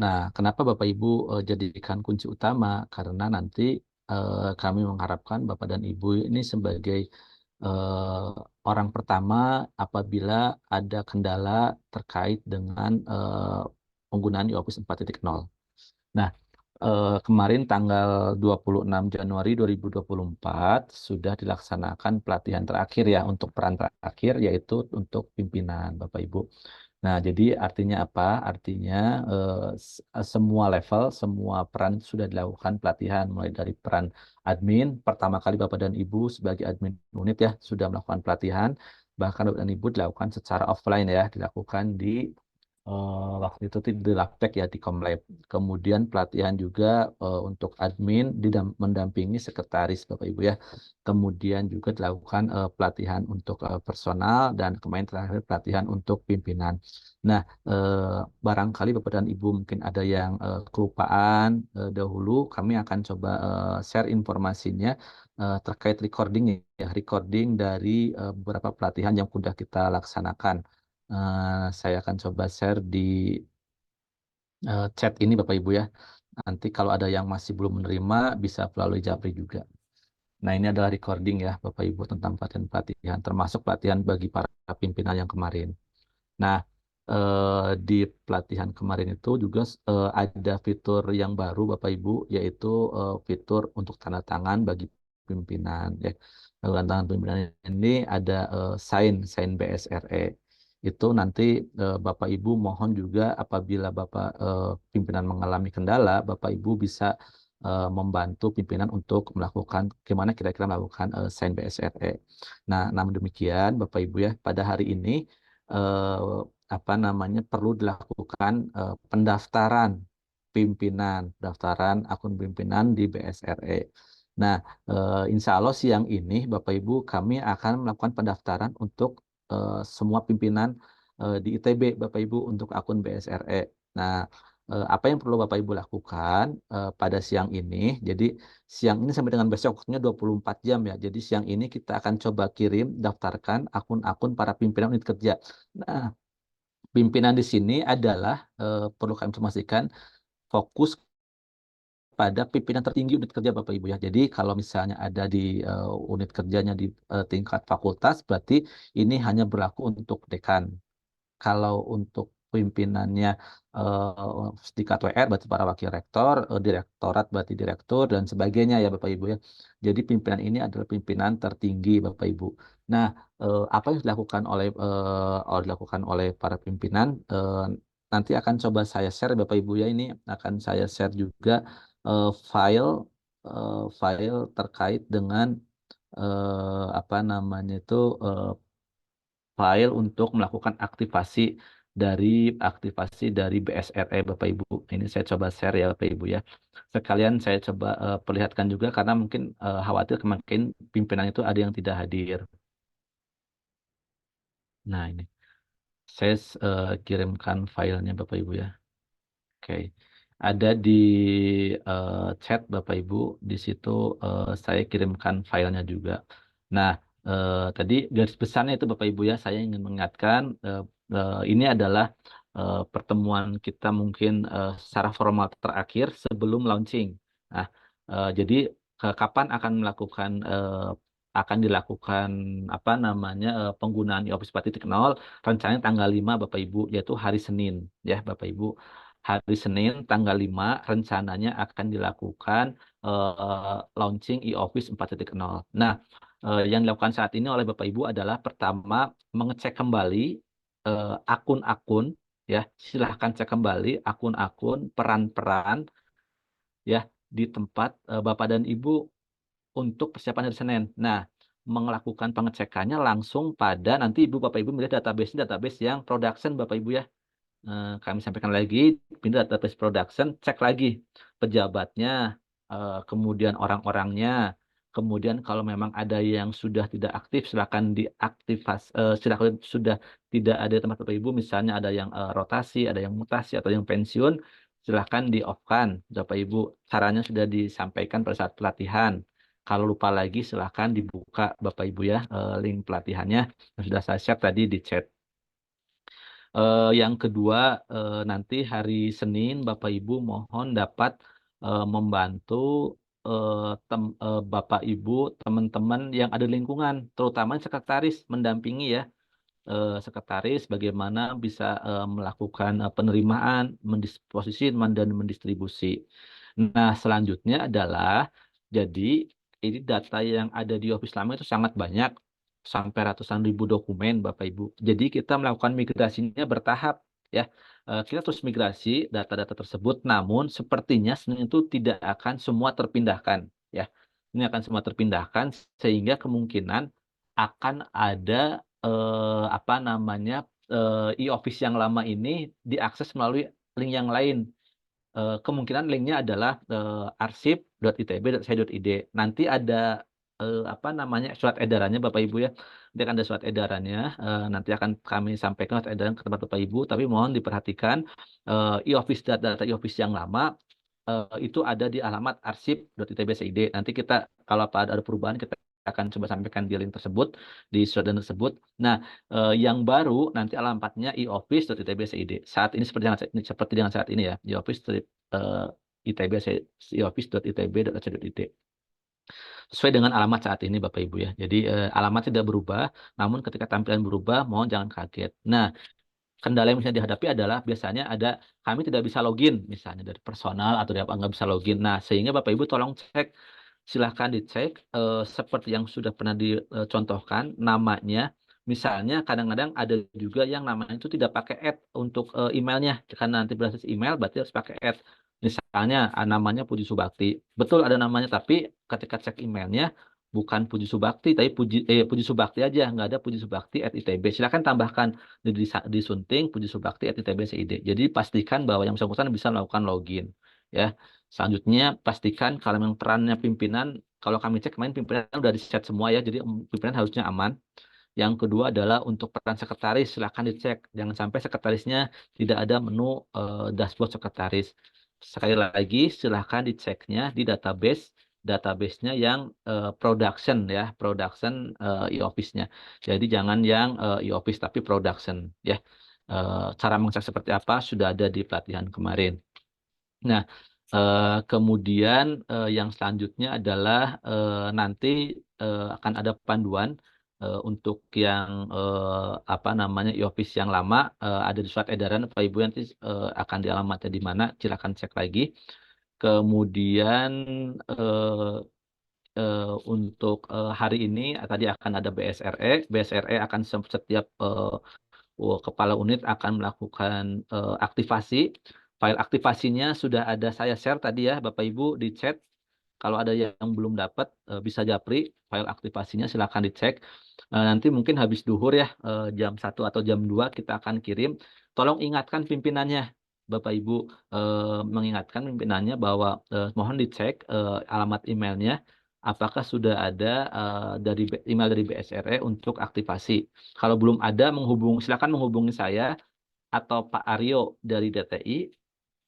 Nah, kenapa Bapak Ibu jadikan kunci utama? Karena nanti kami mengharapkan Bapak dan Ibu ini sebagai eh, orang pertama apabila ada kendala terkait dengan penggunaan Office 4.0. Nah, kemarin tanggal 26 Januari 2024 sudah dilaksanakan pelatihan terakhir ya untuk peran terakhir yaitu untuk pimpinan Bapak Ibu. Nah, jadi artinya apa? Artinya semua level, semua peran sudah dilakukan pelatihan mulai dari peran admin, pertama kali Bapak dan Ibu sebagai admin unit ya sudah melakukan pelatihan, bahkan Bapak dan Ibu dilakukan secara offline ya, dilakukan di waktu itu di Laptek ya di Komlab. Kemudian pelatihan juga untuk admin mendampingi sekretaris Bapak Ibu ya. Kemudian juga dilakukan pelatihan untuk personal dan kemarin terakhir pelatihan untuk pimpinan. Nah, barangkali Bapak dan Ibu mungkin ada yang kelupaan dahulu, kami akan coba share informasinya terkait recording ya, recording dari beberapa pelatihan yang sudah kita laksanakan. Saya akan coba share di chat ini Bapak Ibu ya. Nanti kalau ada yang masih belum menerima bisa melalui Japri juga. Nah, ini adalah recording ya Bapak Ibu tentang pelatihan-pelatihan termasuk pelatihan bagi para pimpinan yang kemarin. Nah, di pelatihan kemarin itu juga ada fitur yang baru Bapak Ibu yaitu fitur untuk tanda tangan bagi pimpinan ya. Tanda tangan pimpinan ini ada sign BSRE. Itu nanti Bapak Ibu mohon juga apabila Bapak pimpinan mengalami kendala, Bapak Ibu bisa membantu pimpinan untuk melakukan gimana kira-kira melakukan sign BSRE. Nah, namun demikian Bapak Ibu ya, pada hari ini eh, apa namanya perlu dilakukan pendaftaran pimpinan, pendaftaran akun pimpinan di BSRE. Nah, insya Allah siang ini Bapak Ibu kami akan melakukan pendaftaran untuk semua pimpinan di ITB Bapak Ibu untuk akun BSRE. Nah, apa yang perlu Bapak Ibu lakukan pada siang ini? Jadi siang ini sampai dengan besok waktunya 24 jam ya. Jadi siang ini kita akan coba kirim daftarkan akun-akun para pimpinan unit kerja. Nah, pimpinan di sini adalah perlu kami informasikan fokus pada pimpinan tertinggi unit kerja Bapak Ibu ya. Jadi kalau misalnya ada di unit kerjanya di tingkat fakultas berarti ini hanya berlaku untuk dekan. Kalau untuk pimpinannya di KTWR berarti para wakil rektor, direktorat berarti direktur dan sebagainya ya Bapak Ibu ya. Jadi pimpinan ini adalah pimpinan tertinggi Bapak Ibu. Nah, apa yang dilakukan oleh para pimpinan nanti akan coba saya share Bapak Ibu ya, ini akan saya share juga eh, file file terkait dengan apa namanya itu eh, file untuk melakukan aktivasi dari BSRE Bapak Ibu. Ini saya coba share ya Bapak Ibu ya. Sekalian saya coba perlihatkan juga karena mungkin khawatir kemarin pimpinan itu ada yang tidak hadir. Nah, ini saya kirimkan filenya Bapak Ibu ya. Oke. Ada di chat Bapak Ibu, di situ saya kirimkan filenya juga. Nah, tadi garis besarnya itu Bapak Ibu ya, saya ingin mengingatkan ini adalah pertemuan kita mungkin secara formal terakhir sebelum launching. Nah, jadi kapan akan dilakukan apa namanya penggunaan Office 4.0 rencananya tanggal 5 Bapak Ibu yaitu hari Senin ya Bapak Ibu. Hari Senin tanggal 5 rencananya akan dilakukan launching e-Office 4.0. Nah, yang dilakukan saat ini oleh Bapak Ibu adalah pertama mengecek kembali akun-akun ya, silahkan cek kembali akun-akun peran-peran ya di tempat Bapak dan Ibu untuk persiapan hari Senin. Nah, melakukan pengecekannya langsung pada nanti Ibu Bapak Ibu melihat database yang production Bapak Ibu ya. Kami sampaikan lagi, pindah database production, cek lagi pejabatnya, kemudian orang-orangnya, kemudian kalau memang ada yang sudah tidak aktif, silakan diaktifas, silakan sudah tidak ada di tempat Bapak Ibu, misalnya ada yang rotasi, ada yang mutasi, atau yang pensiun, silakan di-off-kan, Bapak Ibu. Caranya sudah disampaikan pada saat pelatihan. Kalau lupa lagi, silakan dibuka Bapak Ibu ya, link pelatihannya yang sudah saya share tadi di chat. Yang kedua, nanti hari Senin Bapak Ibu mohon dapat membantu Bapak Ibu, teman-teman yang ada di lingkungan, terutama sekretaris mendampingi ya, sekretaris bagaimana bisa melakukan penerimaan, mendisposisi, dan mendistribusi. Nah, selanjutnya adalah jadi ini data yang ada di Office lama itu sangat banyak, sampai ratusan ribu dokumen, Bapak Ibu. Jadi kita melakukan migrasinya bertahap, ya. Kita terus migrasi data-data tersebut, namun sepertinya Senin itu tidak akan semua terpindahkan, ya. Ini akan semua terpindahkan sehingga kemungkinan akan ada apa namanya e-office yang lama ini diakses melalui link yang lain. Kemungkinan linknya adalah arsip.itb.ac.id. Nanti ada apa namanya surat edarannya Bapak Ibu ya. Nanti akan ada surat edarannya. Nanti akan kami sampaikan surat edaran ke tempat Bapak Ibu. Tapi mohon diperhatikan e-office data e-office yang lama itu ada di alamat arsip.itb.ac.id. Nanti kita kalau ada perubahan kita akan coba sampaikan di link tersebut, di surat edaran tersebut. Nah, yang baru nanti alamatnya ioffice.itb.id. Saat ini seperti dengan saat ini ya, ioffice.itb.ac.id. Sesuai dengan alamat saat ini Bapak Ibu ya. Jadi alamat tidak berubah, namun ketika tampilan berubah, mohon jangan kaget. Nah, kendala yang bisa dihadapi adalah biasanya ada kami tidak bisa login, misalnya dari personal atau dari apa nggak bisa login. Nah, sehingga Bapak Ibu tolong cek, silahkan dicek seperti yang sudah pernah dicontohkan namanya. Misalnya kadang-kadang ada juga yang namanya itu tidak pakai add untuk emailnya. Karena nanti berbasis email berarti harus pakai add. Misalnya namanya Puji Subakti. Betul ada namanya, tapi ketika cek emailnya bukan Puji Subakti, tapi Puji Subakti aja, nggak ada Puji Subakti @itb. Silakan tambahkan disunting Puji Subakti @itb.id. Jadi pastikan bahwa yang bersangkutan bisa melakukan login. Ya. Selanjutnya pastikan kalau memang perannya pimpinan, kalau kami cek kemarin pimpinan udah di-set semua ya, jadi pimpinan harusnya aman. Yang kedua adalah untuk peran sekretaris, silakan dicek. Jangan sampai sekretarisnya tidak ada menu dashboard sekretaris. Sekali lagi, silahkan diceknya di database-nya yang production ya, production e-office-nya. Jadi jangan yang e-office tapi production ya. Cara mengecek seperti apa sudah ada di pelatihan kemarin. Nah, kemudian yang selanjutnya adalah nanti akan ada panduan untuk yang apa namanya e-office yang lama, ada di surat edaran Pak Ibu, nanti akan dialamatnya di mana, silakan cek lagi. Kemudian untuk hari ini tadi akan ada BSRE. BSRE akan setiap kepala unit akan melakukan aktivasi. File aktivasinya sudah ada saya share tadi ya Bapak Ibu di chat. Kalau ada yang belum dapat bisa japri file aktivasinya, silahkan dicek. Nanti mungkin habis duhur ya, jam 1 atau jam 2 kita akan kirim. Tolong ingatkan pimpinannya Bapak Ibu, mengingatkan pimpinannya bahwa mohon dicek alamat emailnya apakah sudah ada dari email dari BSRE untuk aktivasi. Kalau belum ada, silakan menghubungi saya atau Pak Aryo dari DTI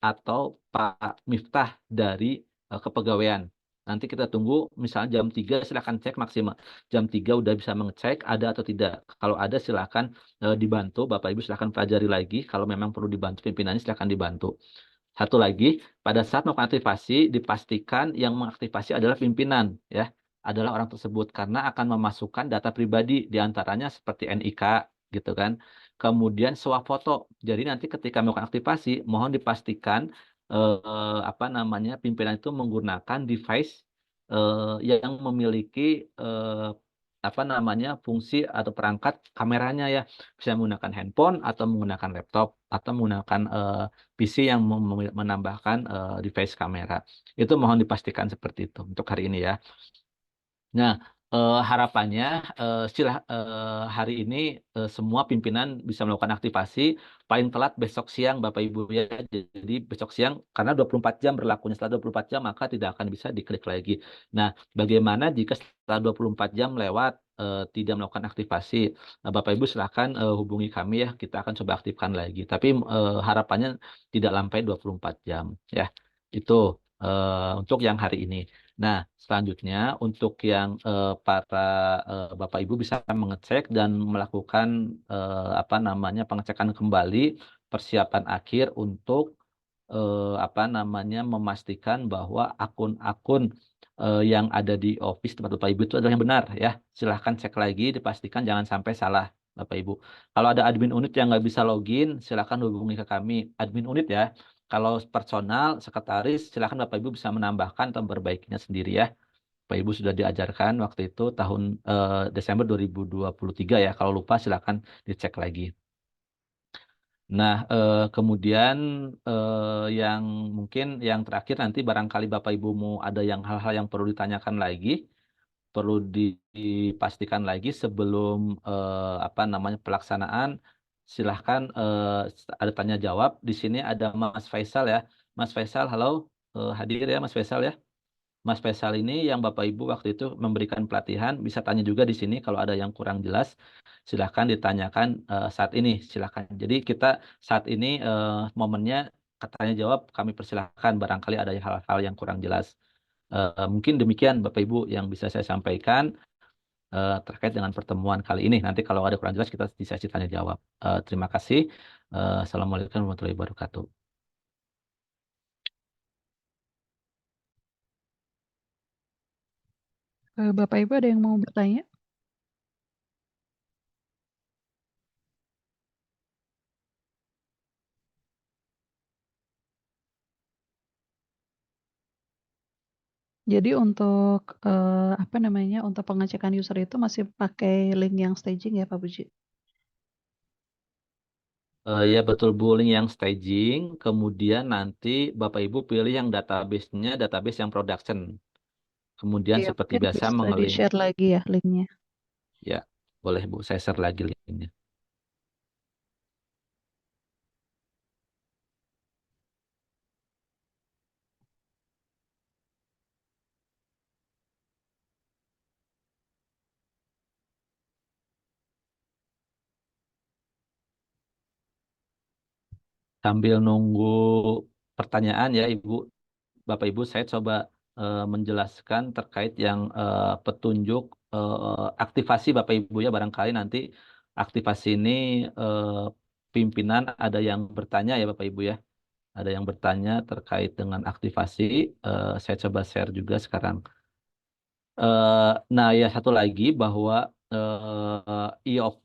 atau Pak Miftah dari kepegawaian. Nanti kita tunggu, misalnya jam 3 silahkan cek maksimal. Jam 3 udah bisa mengecek ada atau tidak. Kalau ada silahkan dibantu. Bapak Ibu silahkan pelajari lagi. Kalau memang perlu dibantu pimpinannya silahkan dibantu. Satu lagi, pada saat melakukan aktivasi, dipastikan yang mengaktifasi adalah pimpinan, ya, adalah orang tersebut, karena akan memasukkan data pribadi, diantaranya seperti NIK, gitu kan. Kemudian swafoto. Jadi nanti ketika melakukan aktivasi, mohon dipastikan apa namanya pimpinan itu menggunakan device yang memiliki apa namanya fungsi atau perangkat kameranya ya, bisa menggunakan handphone atau menggunakan laptop atau menggunakan PC yang menambahkan device kamera. Itu mohon dipastikan seperti itu untuk hari ini ya. Nah, harapannya hari ini semua pimpinan bisa melakukan aktivasi paling telat besok siang Bapak Ibu ya. Jadi besok siang karena 24 jam berlakunya, setelah 24 jam maka tidak akan bisa diklik lagi. Nah, bagaimana jika setelah 24 jam lewat tidak melakukan aktivasi? Bapak Ibu silahkan hubungi kami ya, kita akan coba aktifkan lagi. Tapi harapannya tidak sampai 24 jam ya. Itu untuk yang hari ini. Nah, selanjutnya untuk yang para Bapak Ibu bisa mengecek dan melakukan apa namanya pengecekan kembali persiapan akhir untuk apa namanya memastikan bahwa akun-akun yang ada di Office tempat Bapak Ibu itu adalah yang benar ya. Silahkan cek lagi, dipastikan jangan sampai salah Bapak Ibu. Kalau ada admin unit yang nggak bisa login, silahkan hubungi ke kami. Admin unit ya. Kalau personal, sekretaris, silahkan Bapak Ibu bisa menambahkan atau memperbaikinya sendiri ya. Bapak Ibu sudah diajarkan waktu itu tahun Desember 2023 ya. Kalau lupa silahkan dicek lagi. Nah, kemudian yang mungkin yang terakhir nanti barangkali Bapak Ibu mau ada yang hal-hal yang perlu ditanyakan lagi, perlu dipastikan lagi sebelum apa namanya pelaksanaan. Silahkan ada tanya jawab. Di sini ada Mas Faisal ya. Mas Faisal, halo, hadir ya Mas Faisal ya. Mas Faisal ini yang Bapak Ibu waktu itu memberikan pelatihan, bisa tanya juga di sini kalau ada yang kurang jelas, silahkan ditanyakan saat ini, silahkan. Jadi kita saat ini momennya katanya jawab, kami persilahkan barangkali ada hal-hal yang kurang jelas. Mungkin demikian Bapak Ibu yang bisa saya sampaikan terkait dengan pertemuan kali ini. Nanti kalau ada kurang jelas kita di sesi tanya jawab. Terima kasih. Assalamualaikum warahmatullahi wabarakatuh. Bapak Ibu ada yang mau bertanya? Jadi untuk apa namanya untuk pengecekan user itu masih pakai link yang staging ya Pak Puji? Ya betul bullying yang staging, kemudian nanti Bapak Ibu pilih yang database-nya, database yang production. Kemudian Iya, seperti mungkin biasa bisa mengeling, di-share lagi ya linknya. ya boleh Bu, saya share lagi linknya. Sambil nunggu pertanyaan ya Ibu, Bapak Ibu, saya coba menjelaskan terkait yang petunjuk aktivasi Bapak Ibu ya, barangkali nanti aktivasi ini eh, pimpinan ada yang bertanya ya Bapak Ibu ya. Ada yang bertanya terkait dengan aktivasi. Saya coba share juga sekarang. Nah, ya satu lagi bahwa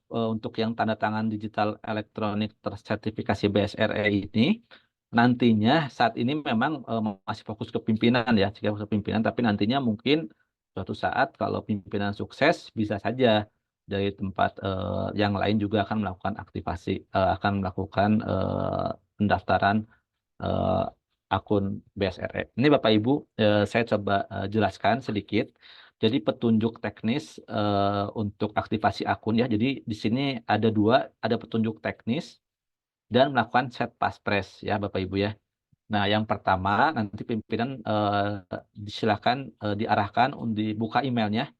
untuk yang tanda tangan digital elektronik tersertifikasi BSRE ini nantinya saat ini memang masih fokus ke pimpinan ya, jika fokus ke pimpinan, tapi nantinya mungkin suatu saat kalau pimpinan sukses bisa saja dari tempat yang lain juga akan melakukan aktivasi, akan melakukan pendaftaran eh, akun BSRE. Ini Bapak Ibu, saya coba jelaskan sedikit. Jadi petunjuk teknis untuk aktivasi akun ya. Jadi di sini ada dua, ada petunjuk teknis dan melakukan set passphrase ya Bapak Ibu ya. Nah yang pertama nanti pimpinan disilakan diarahkan untuk dibuka emailnya,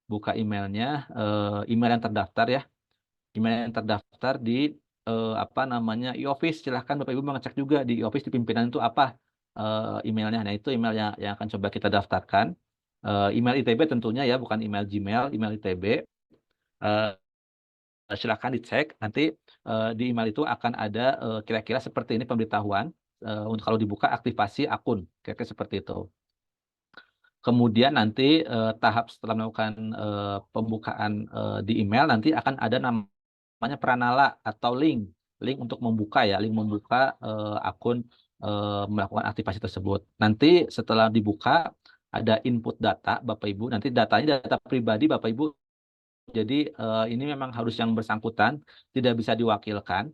buka emailnya, email yang terdaftar ya, email yang terdaftar di apa namanya e-office. Silahkan Bapak Ibu mengecek juga di e-office di pimpinan itu apa emailnya. Nah itu email yang akan coba kita daftarkan. Email ITB tentunya ya, bukan email Gmail, email ITB. Eh, Silahkan dicek. Nanti di email itu akan ada kira-kira seperti ini pemberitahuan untuk kalau dibuka aktivasi akun, kira-kira seperti itu. Kemudian nanti tahap setelah melakukan pembukaan di email nanti akan ada namanya pranala atau link untuk membuka ya, link membuka akun melakukan aktivasi tersebut. Nanti setelah dibuka ada input data Bapak Ibu, nanti datanya data pribadi Bapak Ibu. Jadi ini memang harus yang bersangkutan, tidak bisa diwakilkan.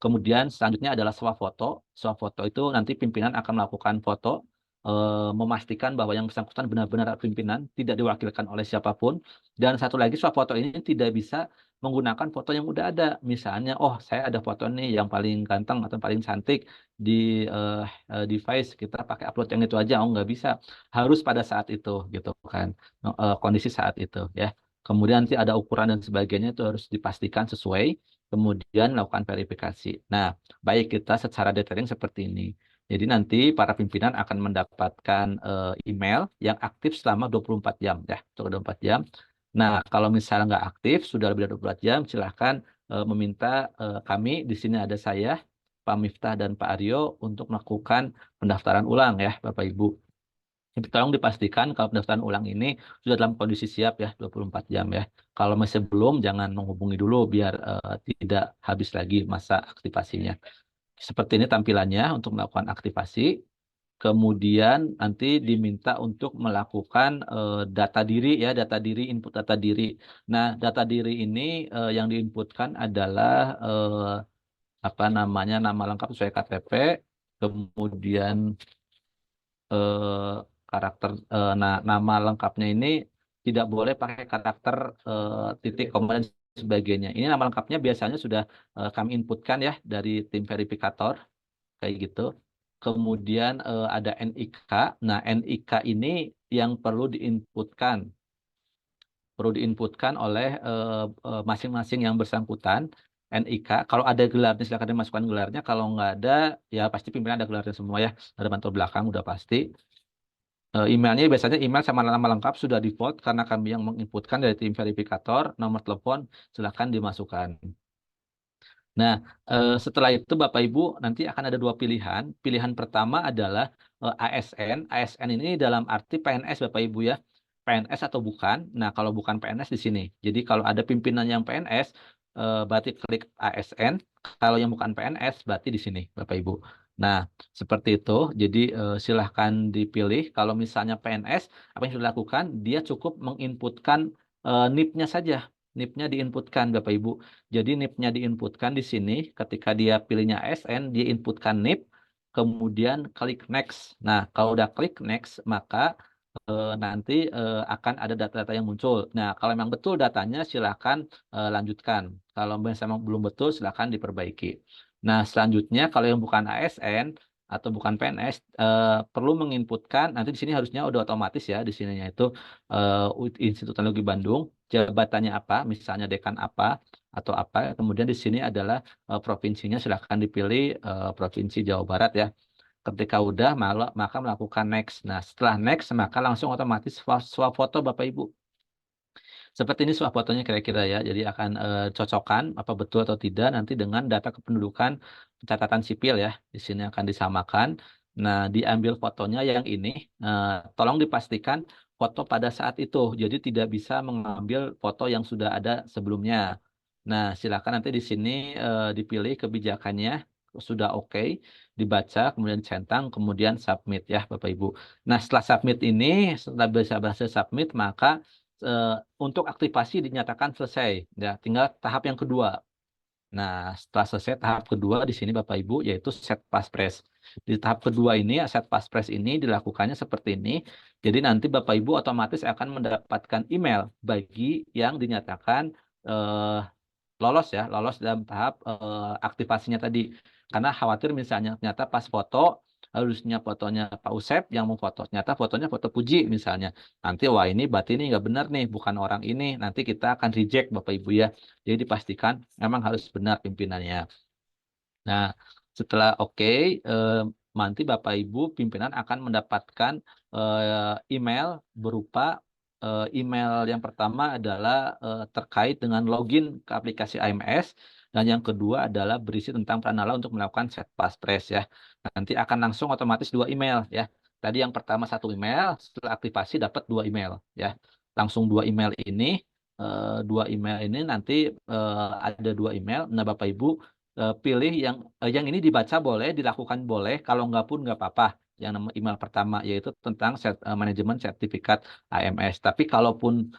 Kemudian selanjutnya adalah swafoto. Swafoto itu nanti pimpinan akan melakukan foto, memastikan bahwa yang bersangkutan benar-benar pimpinan, tidak diwakilkan oleh siapapun. Dan satu lagi swafoto ini tidak bisa menggunakan foto yang udah ada. Misalnya, oh saya ada foto nih yang paling ganteng atau paling cantik di device, kita pakai upload yang itu aja. Oh nggak bisa, harus pada saat itu gitu kan, kondisi saat itu ya. Kemudian nanti ada ukuran dan sebagainya itu harus dipastikan sesuai, kemudian lakukan verifikasi. Nah, baik kita secara detailing seperti ini. Jadi nanti para pimpinan akan mendapatkan email yang aktif selama 24 jam ya, 24 jam. Nah, kalau misalnya nggak aktif sudah lebih dari 24 jam, silahkan meminta kami di sini ada saya, Pak Miftah dan Pak Aryo untuk melakukan pendaftaran ulang ya, Bapak Ibu. Jadi tolong dipastikan kalau pendaftaran ulang ini sudah dalam kondisi siap ya 24 jam ya. Kalau masih belum jangan menghubungi dulu biar tidak habis lagi masa aktivasinya. Seperti ini tampilannya untuk melakukan aktivasi. Kemudian nanti diminta untuk melakukan data diri ya, data diri, input data diri. Nah, data diri ini yang diinputkan adalah apa namanya, nama lengkap sesuai KTP, kemudian eh, karakter, nama lengkapnya ini tidak boleh pakai karakter titik koma dan sebagainya. Ini nama lengkapnya biasanya sudah kami inputkan ya dari tim verifikator kayak gitu. Kemudian ada NIK. Nah, NIK ini yang perlu diinputkan oleh masing-masing yang bersangkutan. NIK, kalau ada gelarnya silakan dimasukkan gelarnya. Kalau nggak ada, ya pasti pimpinan ada gelarnya semua ya. Ada bantu belakang udah pasti. Emailnya biasanya email sama nama lengkap sudah default karena kami yang menginputkan dari tim verifikator. Nomor telepon silakan dimasukkan. Nah, setelah itu Bapak Ibu nanti akan ada dua pilihan. Pilihan pertama adalah ASN. ASN ini dalam arti PNS Bapak Ibu ya. PNS atau bukan. Nah, kalau bukan PNS di sini. Jadi kalau ada pimpinan yang PNS, berarti klik ASN. Kalau yang bukan PNS, berarti di sini Bapak Ibu. Nah, seperti itu. Jadi silahkan dipilih. Kalau misalnya PNS, apa yang sudah dilakukan? Dia cukup menginputkan NIP-nya saja. NIP-nya diinputkan Bapak Ibu. Jadi NIP-nya diinputkan di sini. Ketika dia pilihnya ASN, dia inputkan NIP, kemudian klik next. Nah, kalau udah klik next, maka nanti akan ada data-data yang muncul. Nah, kalau memang betul datanya, silakan lanjutkan. Kalau memang belum betul, silakan diperbaiki. Nah, selanjutnya kalau yang bukan ASN atau bukan PNS, perlu menginputkan, nanti di sini harusnya udah otomatis ya, di sininya itu Institut Teknologi Bandung, jabatannya apa, misalnya dekan apa, atau apa. Kemudian di sini adalah provinsinya, silakan dipilih Provinsi Jawa Barat ya. Ketika udah, maka melakukan next. Nah, setelah next, maka langsung otomatis swap foto Bapak Ibu. Seperti ini swap fotonya kira-kira ya. Jadi akan cocokkan apa betul atau tidak nanti dengan data kependudukan catatan sipil ya. Di sini akan disamakan. Nah, diambil fotonya yang ini. Tolong dipastikan foto pada saat itu. Jadi tidak bisa mengambil foto yang sudah ada sebelumnya. Nah, silakan nanti di sini dipilih kebijakannya sudah oke, dibaca, kemudian centang, kemudian submit ya Bapak Ibu. Nah, setelah submit ini, setelah bisa berhasil submit, maka eh, untuk aktivasi dinyatakan selesai. Ya, tinggal tahap yang kedua. Nah, setelah selesai tahap kedua di sini Bapak Ibu yaitu set passphrase. Di tahap kedua ini set passphrase ini dilakukannya seperti ini. Jadi nanti Bapak Ibu otomatis akan mendapatkan email bagi yang dinyatakan eh, lolos ya, lolos dalam tahap aktivasinya tadi. Karena khawatir misalnya ternyata pas foto harusnya fotonya Pak Usep yang memfoto, ternyata fotonya foto Puji misalnya. Nanti wah ini berarti ini nggak benar nih, bukan orang ini. Nanti kita akan reject Bapak Ibu ya. Jadi dipastikan memang harus benar pimpinannya. Nah, setelah oke, eh, nanti Bapak Ibu pimpinan akan mendapatkan email berupa email yang pertama adalah terkait dengan login ke aplikasi AMS dan yang kedua adalah berisi tentang Pranala untuk melakukan set passphrase ya. Nanti akan langsung otomatis dua email ya. Tadi yang pertama satu email, setelah aktivasi dapat dua email ya. Langsung dua email ini nanti ada dua email. Nah, Bapak Ibu pilih yang ini dibaca boleh, dilakukan boleh, kalau nggak pun nggak apa-apa. Yang nama email pertama yaitu tentang manajemen sertifikat AMS. Tapi kalaupun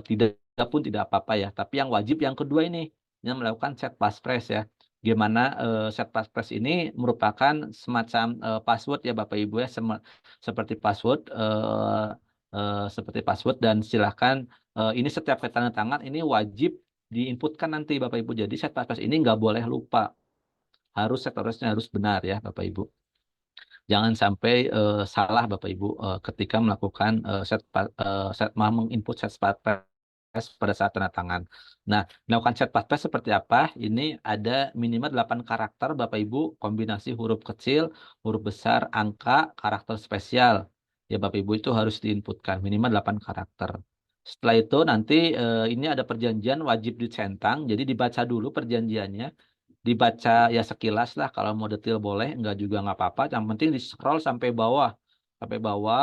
tidak pun tidak apa-apa ya. Tapi yang wajib yang kedua ini yang melakukan set passphrase ya. Gimana set passphrase ini merupakan semacam password ya Bapak Ibu ya, seperti password dan silakan ini setiap kali tanda tangan ini wajib diinputkan nanti Bapak Ibu. Jadi set passphrase ini nggak boleh lupa, harus seterusnya harus benar ya Bapak Ibu. Jangan sampai salah Bapak Ibu ketika melakukan menginput set passphrase pada saat tanda tangan. Nah, melakukan chat paspres seperti apa? Ini ada minimal 8 karakter, Bapak Ibu, kombinasi huruf kecil, huruf besar, angka, karakter spesial. Ya, Bapak Ibu itu harus diinputkan minimal 8 karakter. Setelah itu nanti ini ada perjanjian wajib dicentang, jadi dibaca dulu perjanjiannya, dibaca ya sekilas lah, kalau mau detail boleh, enggak juga nggak apa-apa. Yang penting di scroll sampai bawah,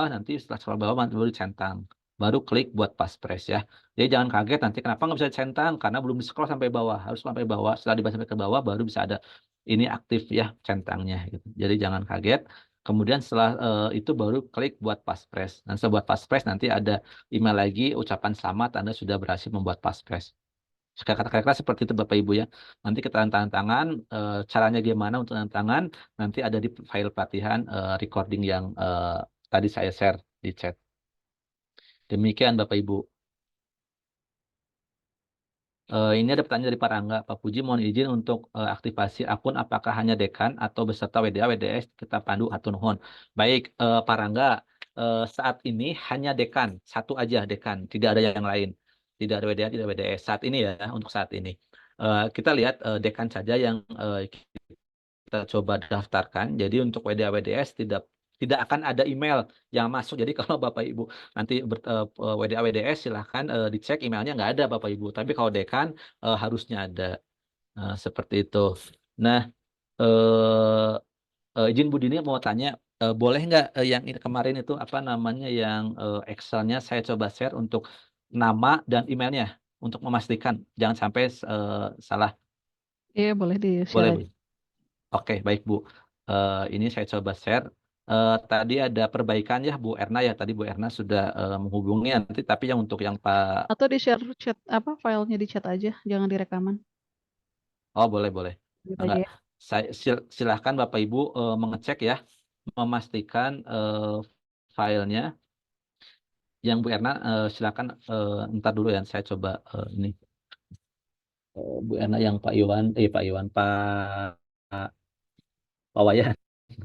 nanti setelah scroll bawah baru dicentang, baru klik buat paspres ya. Jadi jangan kaget nanti kenapa nggak bisa dicentang, karena belum di scroll sampai bawah, harus sampai bawah. Setelah dibaca sampai ke bawah baru bisa ada ini aktif ya centangnya gitu. Jadi jangan kaget. Kemudian setelah itu baru klik buat paspres. Dan setelah buat paspres nanti ada email lagi ucapan selamat Anda sudah berhasil membuat paspres. Kata-kata seperti itu Bapak Ibu ya. Nanti kita tanda tangan, caranya gimana untuk tanda tangan, nanti ada di file pelatihan recording yang tadi saya share di chat. Demikian Bapak Ibu. Ini ada pertanyaan dari Pak Rangga. Pak Puji mohon izin untuk aktivasi akun apakah hanya dekan atau beserta WDA, WDS, kita pandu atau nuhun. Baik, Pak Rangga, saat ini hanya dekan, satu aja dekan, tidak ada yang lain. Tidak ada WDA, tidak WDS. Saat ini ya, untuk saat ini. Kita lihat dekan saja yang kita coba daftarkan. Jadi untuk WDA, WDS tidak akan ada email yang masuk. Jadi kalau Bapak Ibu nanti WDA WDS silahkan dicek emailnya nggak ada Bapak Ibu. Tapi kalau dekan harusnya ada. Seperti itu. Nah, eh, izin Bu Dini mau tanya, boleh nggak yang kemarin itu apa namanya yang Excelnya saya coba share untuk nama dan emailnya untuk memastikan jangan sampai salah. Iya, boleh di-share Boleh Bu? aja. Oke, baik Bu. Ini saya coba share. Tadi ada perbaikan ya Bu Erna ya. Tadi Bu Erna sudah menghubungi nanti. Tapi yang untuk yang Pak, Atau di-share chat apa filenya di chat aja, jangan direkaman. oh boleh boleh. Gitu aja Enggak, ya. saya silahkan Bapak Ibu mengecek ya, memastikan filenya. Yang Bu Erna silahkan ntar dulu ya. Saya coba ini Bu Erna yang Pak Iwan Pak Wayan,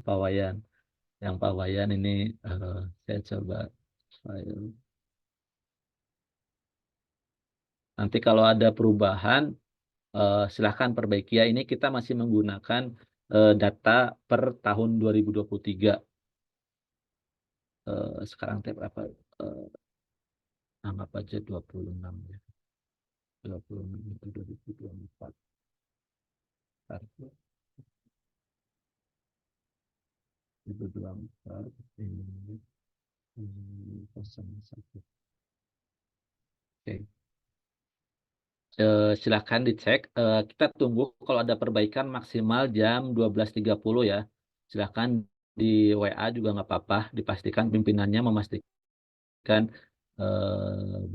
Pak Wayan, yang Pak Wayan ini saya coba file. Nanti kalau ada perubahan, silahkan perbaiki ya. Ini kita masih menggunakan data per tahun 2023. Sekarang teh berapa? Eh, Anggap aja 26 ya. 26 itu 2024. Bentar, 2024 ini 01. Oke. Silahkan dicek. Kita tunggu kalau ada perbaikan maksimal jam 12.30 ya. Silahkan di WA juga nggak apa-apa. Dipastikan pimpinannya memastikan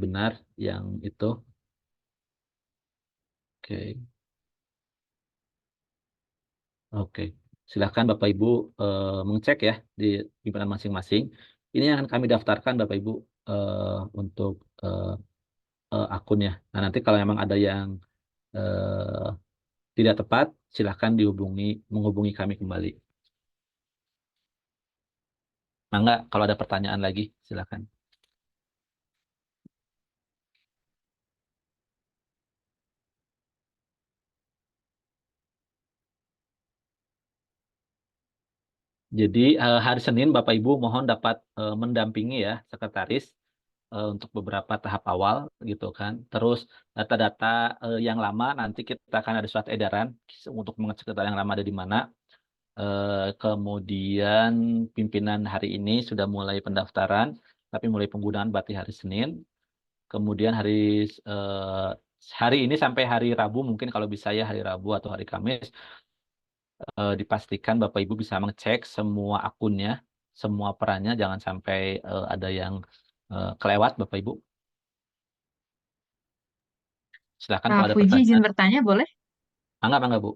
benar yang itu. Oke, oke. Silahkan Bapak Ibu mengecek ya di pimpinan masing-masing. Ini yang akan kami daftarkan Bapak Ibu untuk akunnya. Nah nanti kalau memang ada yang eh, tidak tepat, silahkan menghubungi kami kembali. Mangga, kalau ada pertanyaan lagi, silakan. Jadi hari Senin Bapak Ibu mohon dapat mendampingi ya sekretaris untuk beberapa tahap awal gitu kan. Terus data-data yang lama nanti kita akan ada surat edaran untuk mengecek data yang lama ada di mana. Kemudian pimpinan hari ini sudah mulai pendaftaran, tapi mulai penggunaan berarti hari Senin. Kemudian eh, hari ini sampai hari Rabu mungkin kalau bisa ya hari Rabu atau hari Kamis dipastikan Bapak Ibu bisa mengecek semua akunnya, semua perannya, jangan sampai ada yang kelewat Bapak Ibu. Silakan Kak kalau ada Puji izin pertanyaan. bertanya boleh? Mangga, mangga Bu.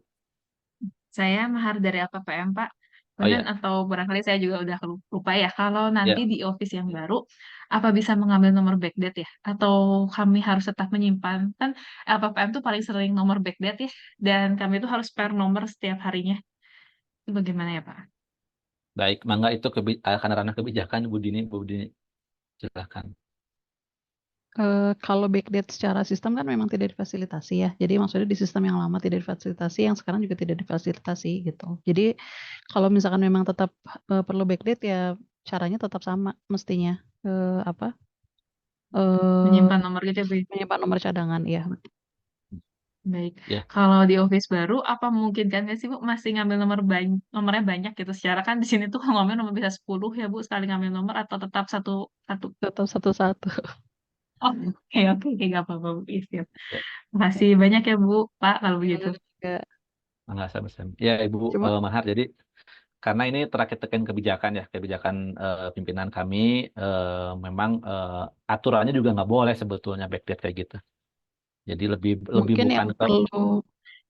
Saya Mahar dari LPPM Pak. Oh Kemudian iya, atau barangkali saya juga udah lupa ya. Kalau nanti ya. di office yang baru, apa bisa mengambil nomor backdate ya? Atau kami harus tetap menyimpan? Kan LPPM tuh paling sering nomor backdate ya. Dan kami tuh harus per nomor setiap harinya. Itu bagaimana ya Pak? Baik, mangga itu akan ranah kebijakan Bu Dini, Bu Dini. Silakan. Kalau backdate secara sistem kan memang tidak difasilitasi ya. Jadi maksudnya di sistem yang lama tidak difasilitasi, yang sekarang juga tidak difasilitasi gitu. Jadi kalau misalkan memang tetap perlu backdate ya caranya tetap sama mestinya. Apa? Menyimpan nomor gitu ya, Bu. Menyimpan nomor cadangan ya. Baik. Ya, Kalau di office baru, apa mungkin kan nggak sih Bu masih ngambil nomornya banyak gitu? Secara kan di sini tuh kalau ngambil nomor bisa 10 ya Bu sekali ngambil nomor atau tetap satu satu. Tetap satu-satu. Oh, oke, nggak apa-apa Bu. Iya, siap. ya, Makasih banyak ya Bu, Pak kalau begitu. Juga. nggak sama-sama. Ya, Ibu Cuma Mahar. Jadi karena ini terakhir tekan kebijakan ya, kebijakan pimpinan kami memang aturannya juga nggak boleh sebetulnya backdate kayak gitu. Jadi lebih lebih mungkin bukan yang ke perlu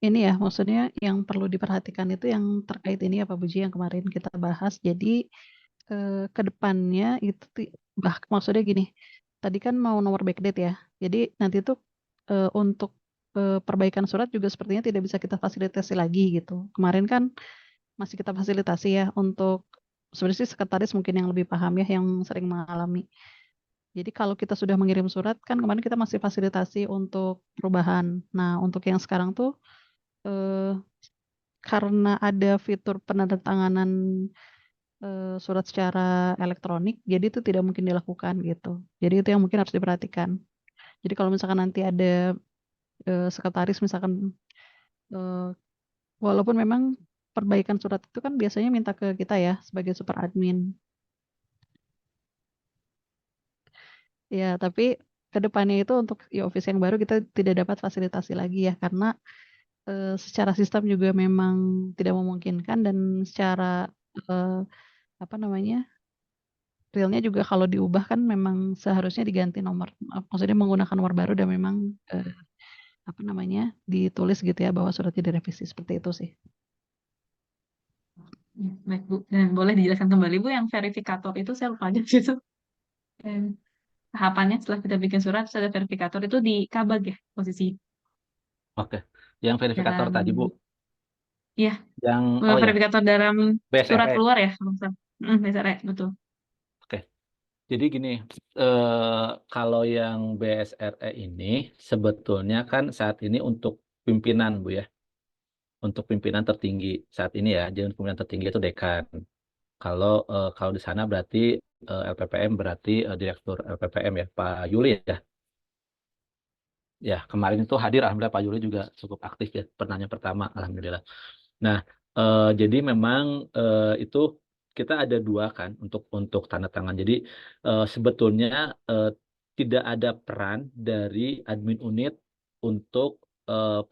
ini ya, maksudnya yang perlu diperhatikan itu yang terkait ini ya Pak Puji yang kemarin kita bahas. Jadi ke depannya itu maksudnya gini, tadi kan mau nomor backdate ya. Jadi nanti tuh untuk perbaikan surat juga sepertinya tidak bisa kita fasilitasi lagi gitu. Kemarin kan masih kita fasilitasi ya untuk sebenarnya sih sekretaris mungkin yang lebih paham ya yang sering mengalami. Jadi kalau kita sudah mengirim surat kan kemarin kita masih fasilitasi untuk perubahan. Nah, untuk yang sekarang tuh eh, karena ada fitur penandatanganan surat secara elektronik, jadi itu tidak mungkin dilakukan gitu. Jadi itu yang mungkin harus diperhatikan. Jadi kalau misalkan nanti ada sekretaris misalkan eh, walaupun memang perbaikan surat itu kan biasanya minta ke kita ya sebagai super admin. Ya, tapi ke depannya itu untuk e-office yang baru kita tidak dapat fasilitasi lagi ya karena secara sistem juga memang tidak memungkinkan dan secara eh, apa namanya realnya juga kalau diubah kan memang seharusnya diganti nomor, maksudnya menggunakan nomor baru dan memang eh, apa namanya ditulis gitu ya bahwa suratnya direvisi seperti itu sih. Ya, baik Bu. Dan boleh dijelaskan kembali Bu yang verifikator itu saya lupa aja gitu. Dan tahapannya setelah kita bikin surat, terus ada verifikator itu di Kabag ya posisi. oke. Yang verifikator Dalam, tadi Bu, iya, yang oh ya verifikator dalam surat BSRE. keluar ya, kalau nggak salah. Dasar ya, betul. Oke. Jadi gini, kalau yang BSRE ini sebetulnya kan saat ini untuk pimpinan Bu ya, untuk pimpinan tertinggi saat ini ya, jadi pimpinan tertinggi itu dekan. Kalau di sana berarti LPPM berarti Direktur LPPM ya, Pak Yuli ya. Ya, kemarin itu hadir, alhamdulillah Pak Yuli juga cukup aktif ya, penanya pertama, alhamdulillah. Nah, jadi memang itu kita ada dua kan untuk tanda tangan. Jadi sebetulnya eh, tidak ada peran dari admin unit untuk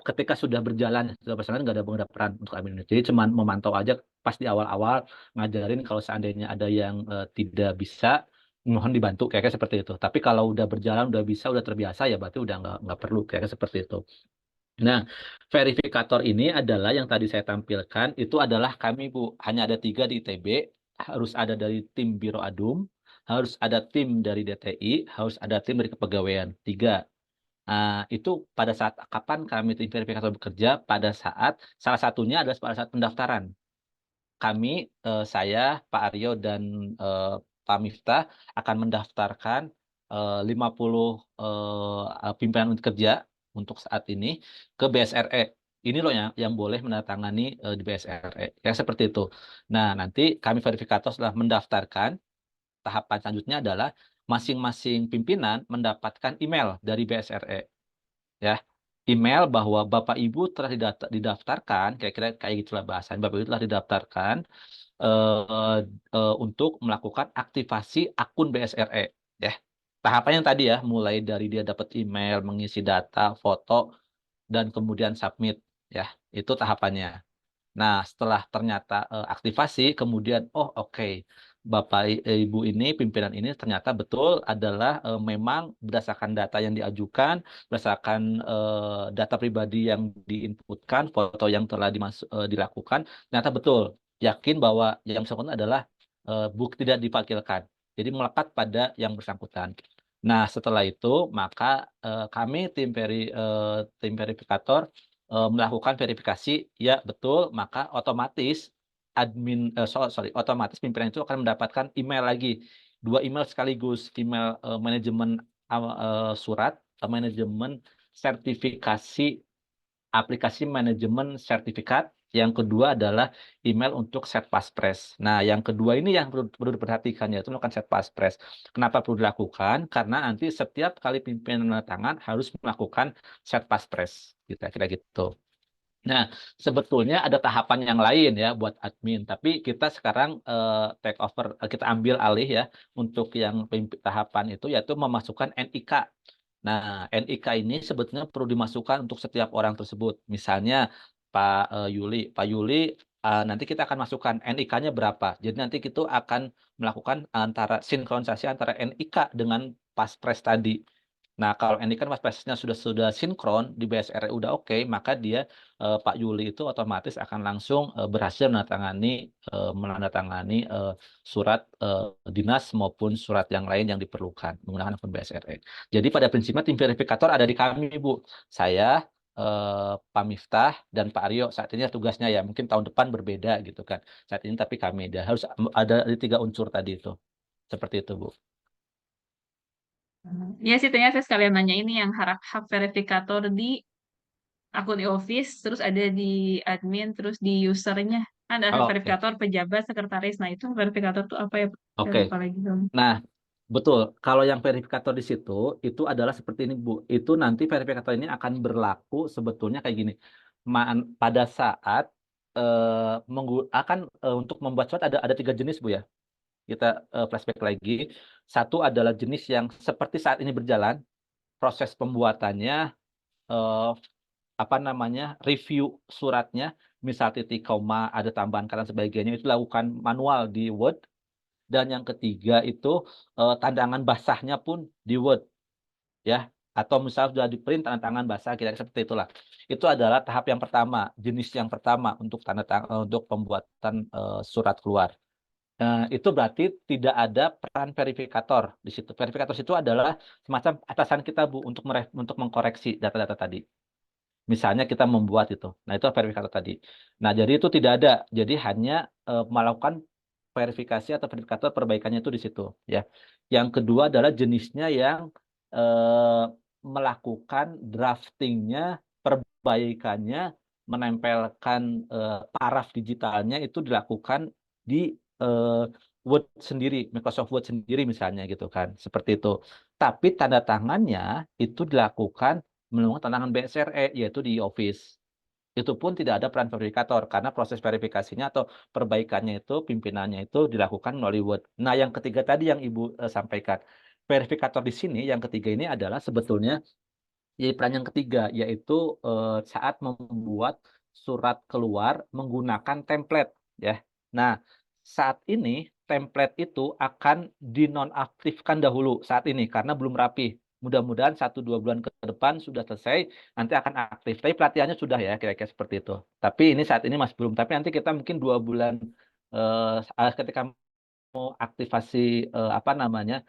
ketika sudah berjalan nggak ada peran untuk admin unit. Jadi cuma memantau aja pas di awal-awal ngajarin kalau seandainya ada yang tidak bisa mohon dibantu kayak seperti itu. Tapi kalau udah berjalan, udah bisa, udah terbiasa ya berarti udah nggak perlu kayak seperti itu. Nah, verifikator ini adalah yang tadi saya tampilkan, itu adalah kami, Bu. Hanya ada 3 di ITB, harus ada dari tim Biro Adum, harus ada tim dari DTI, harus ada tim dari kepegawaian. 3. Itu pada saat kapan kami tim verifikator bekerja, pada saat, salah satunya adalah pada saat pendaftaran. Kami, saya, Pak Aryo, dan eh, Pak Miftah akan mendaftarkan 50 pimpinan unit kerja untuk saat ini ke BSRE. Ini loh yang boleh menandatangani di BSRE. Ya seperti itu. Nah, nanti kami verifikator setelah mendaftarkan, tahapan selanjutnya adalah masing-masing pimpinan mendapatkan email dari BSRE. Ya, email bahwa Bapak Ibu telah didaftarkan, kira-kira kayak gitulah bahasanya, Bapak Ibu telah didaftarkan eh, untuk melakukan aktivasi akun BSRE ya. Tahapannya tadi ya, mulai dari dia dapat email, mengisi data, foto, dan kemudian submit ya. Itu tahapannya. Nah, setelah ternyata aktivasi, kemudian oh oke, Bapak Ibu ini, pimpinan ini ternyata betul adalah memang berdasarkan data yang diajukan, berdasarkan data pribadi yang diinputkan, foto yang telah dilakukan, ternyata betul yakin bahwa yang bersangkutan adalah bukti tidak dipakilkan. Jadi melekat pada yang bersangkutan. Nah, setelah itu maka kami tim verifikator melakukan verifikasi, ya betul, maka otomatis otomatis pimpinan itu akan mendapatkan email lagi, 2 email sekaligus, email manajemen surat manajemen sertifikasi aplikasi manajemen sertifikat. Yang kedua adalah email untuk set paspres. Nah, yang kedua ini yang perlu diperhatikan, yaitu melakukan set paspres. Kenapa perlu dilakukan? Karena nanti setiap kali pimpinan tangan harus melakukan set paspres. Kira-kira gitu. Nah, sebetulnya ada tahapan yang lain ya buat admin, tapi kita sekarang take over, kita ambil alih ya untuk yang tahapan itu, yaitu memasukkan NIK. Nah, NIK ini sebetulnya perlu dimasukkan untuk setiap orang tersebut. Misalnya Pak Yuli, nanti kita akan masukkan NIK-nya berapa. Jadi nanti kita akan melakukan sinkronisasi antara NIK dengan paspres tadi. Nah, kalau NIK kan paspresnya sudah sinkron di BSR udah oke, maka dia Pak Yuli itu otomatis akan langsung berhasil menandatangani surat dinas maupun surat yang lain yang diperlukan menggunakan akun BSRE. Jadi pada prinsipnya tim verifikator ada di kami, Bu. Saya, Pak Miftah, dan Pak Aryo. Saat ini tugasnya ya mungkin tahun depan berbeda gitu kan. Saat ini tapi kami harus ada di 3 unsur tadi itu. Seperti itu, Bu. Ya sih, ternyata saya sekalian nanya ini yang hak verifikator di akun di Office, terus ada di admin, terus di usernya. Ada hak Oh, oke. verifikator, pejabat, sekretaris. Nah, itu verifikator tuh apa ya? Saya Oke. lupa lagi dong. Nah, betul. Kalau yang verifikator di situ itu adalah seperti ini, Bu. Itu nanti verifikator ini akan berlaku sebetulnya kayak gini. Pada saat akan untuk membuat surat ada 3 jenis, Bu ya. Kita flashback lagi. Satu adalah jenis yang seperti saat ini berjalan, proses pembuatannya eh, apa namanya review suratnya, misal titik koma, ada tambahan kata dan sebagainya itu dilakukan manual di Word. Dan yang ketiga itu tandangan basahnya pun di Word ya, atau misal sudah di print tanda tangan basah kira-kira seperti itulah. Itu adalah tahap yang pertama, jenis yang pertama untuk untuk pembuatan surat keluar. Itu berarti tidak ada peran verifikator di situ. Verifikator itu adalah semacam atasan kita, Bu, untuk mengkoreksi data-data tadi. Misalnya kita membuat itu. Nah, itu verifikator tadi. Nah, jadi itu tidak ada. Jadi hanya melakukan verifikasi atau verifikator perbaikannya itu di situ ya. Yang kedua adalah jenisnya yang eh, melakukan draftingnya, perbaikannya, menempelkan paraf digitalnya itu dilakukan di eh, Word sendiri, Microsoft Word sendiri misalnya gitu kan, seperti itu. Tapi tanda tangannya itu dilakukan melalui tantangan BSRE, yaitu di Office. Itu pun tidak ada peran verifikator karena proses verifikasinya atau perbaikannya itu pimpinannya itu dilakukan melalui Word. Nah, yang ketiga tadi yang Ibu sampaikan, verifikator di sini yang ketiga ini adalah sebetulnya peran yang ketiga, yaitu saat membuat surat keluar menggunakan template ya. Nah, saat ini template itu akan dinonaktifkan dahulu saat ini karena belum rapi. Mudah-mudahan 1-2 bulan ke depan sudah selesai, nanti akan aktif. Tapi pelatihannya sudah ya, kira-kira seperti itu. Tapi ini saat ini masih belum. Tapi nanti kita mungkin 2 bulan ketika mau aktivasi apa namanya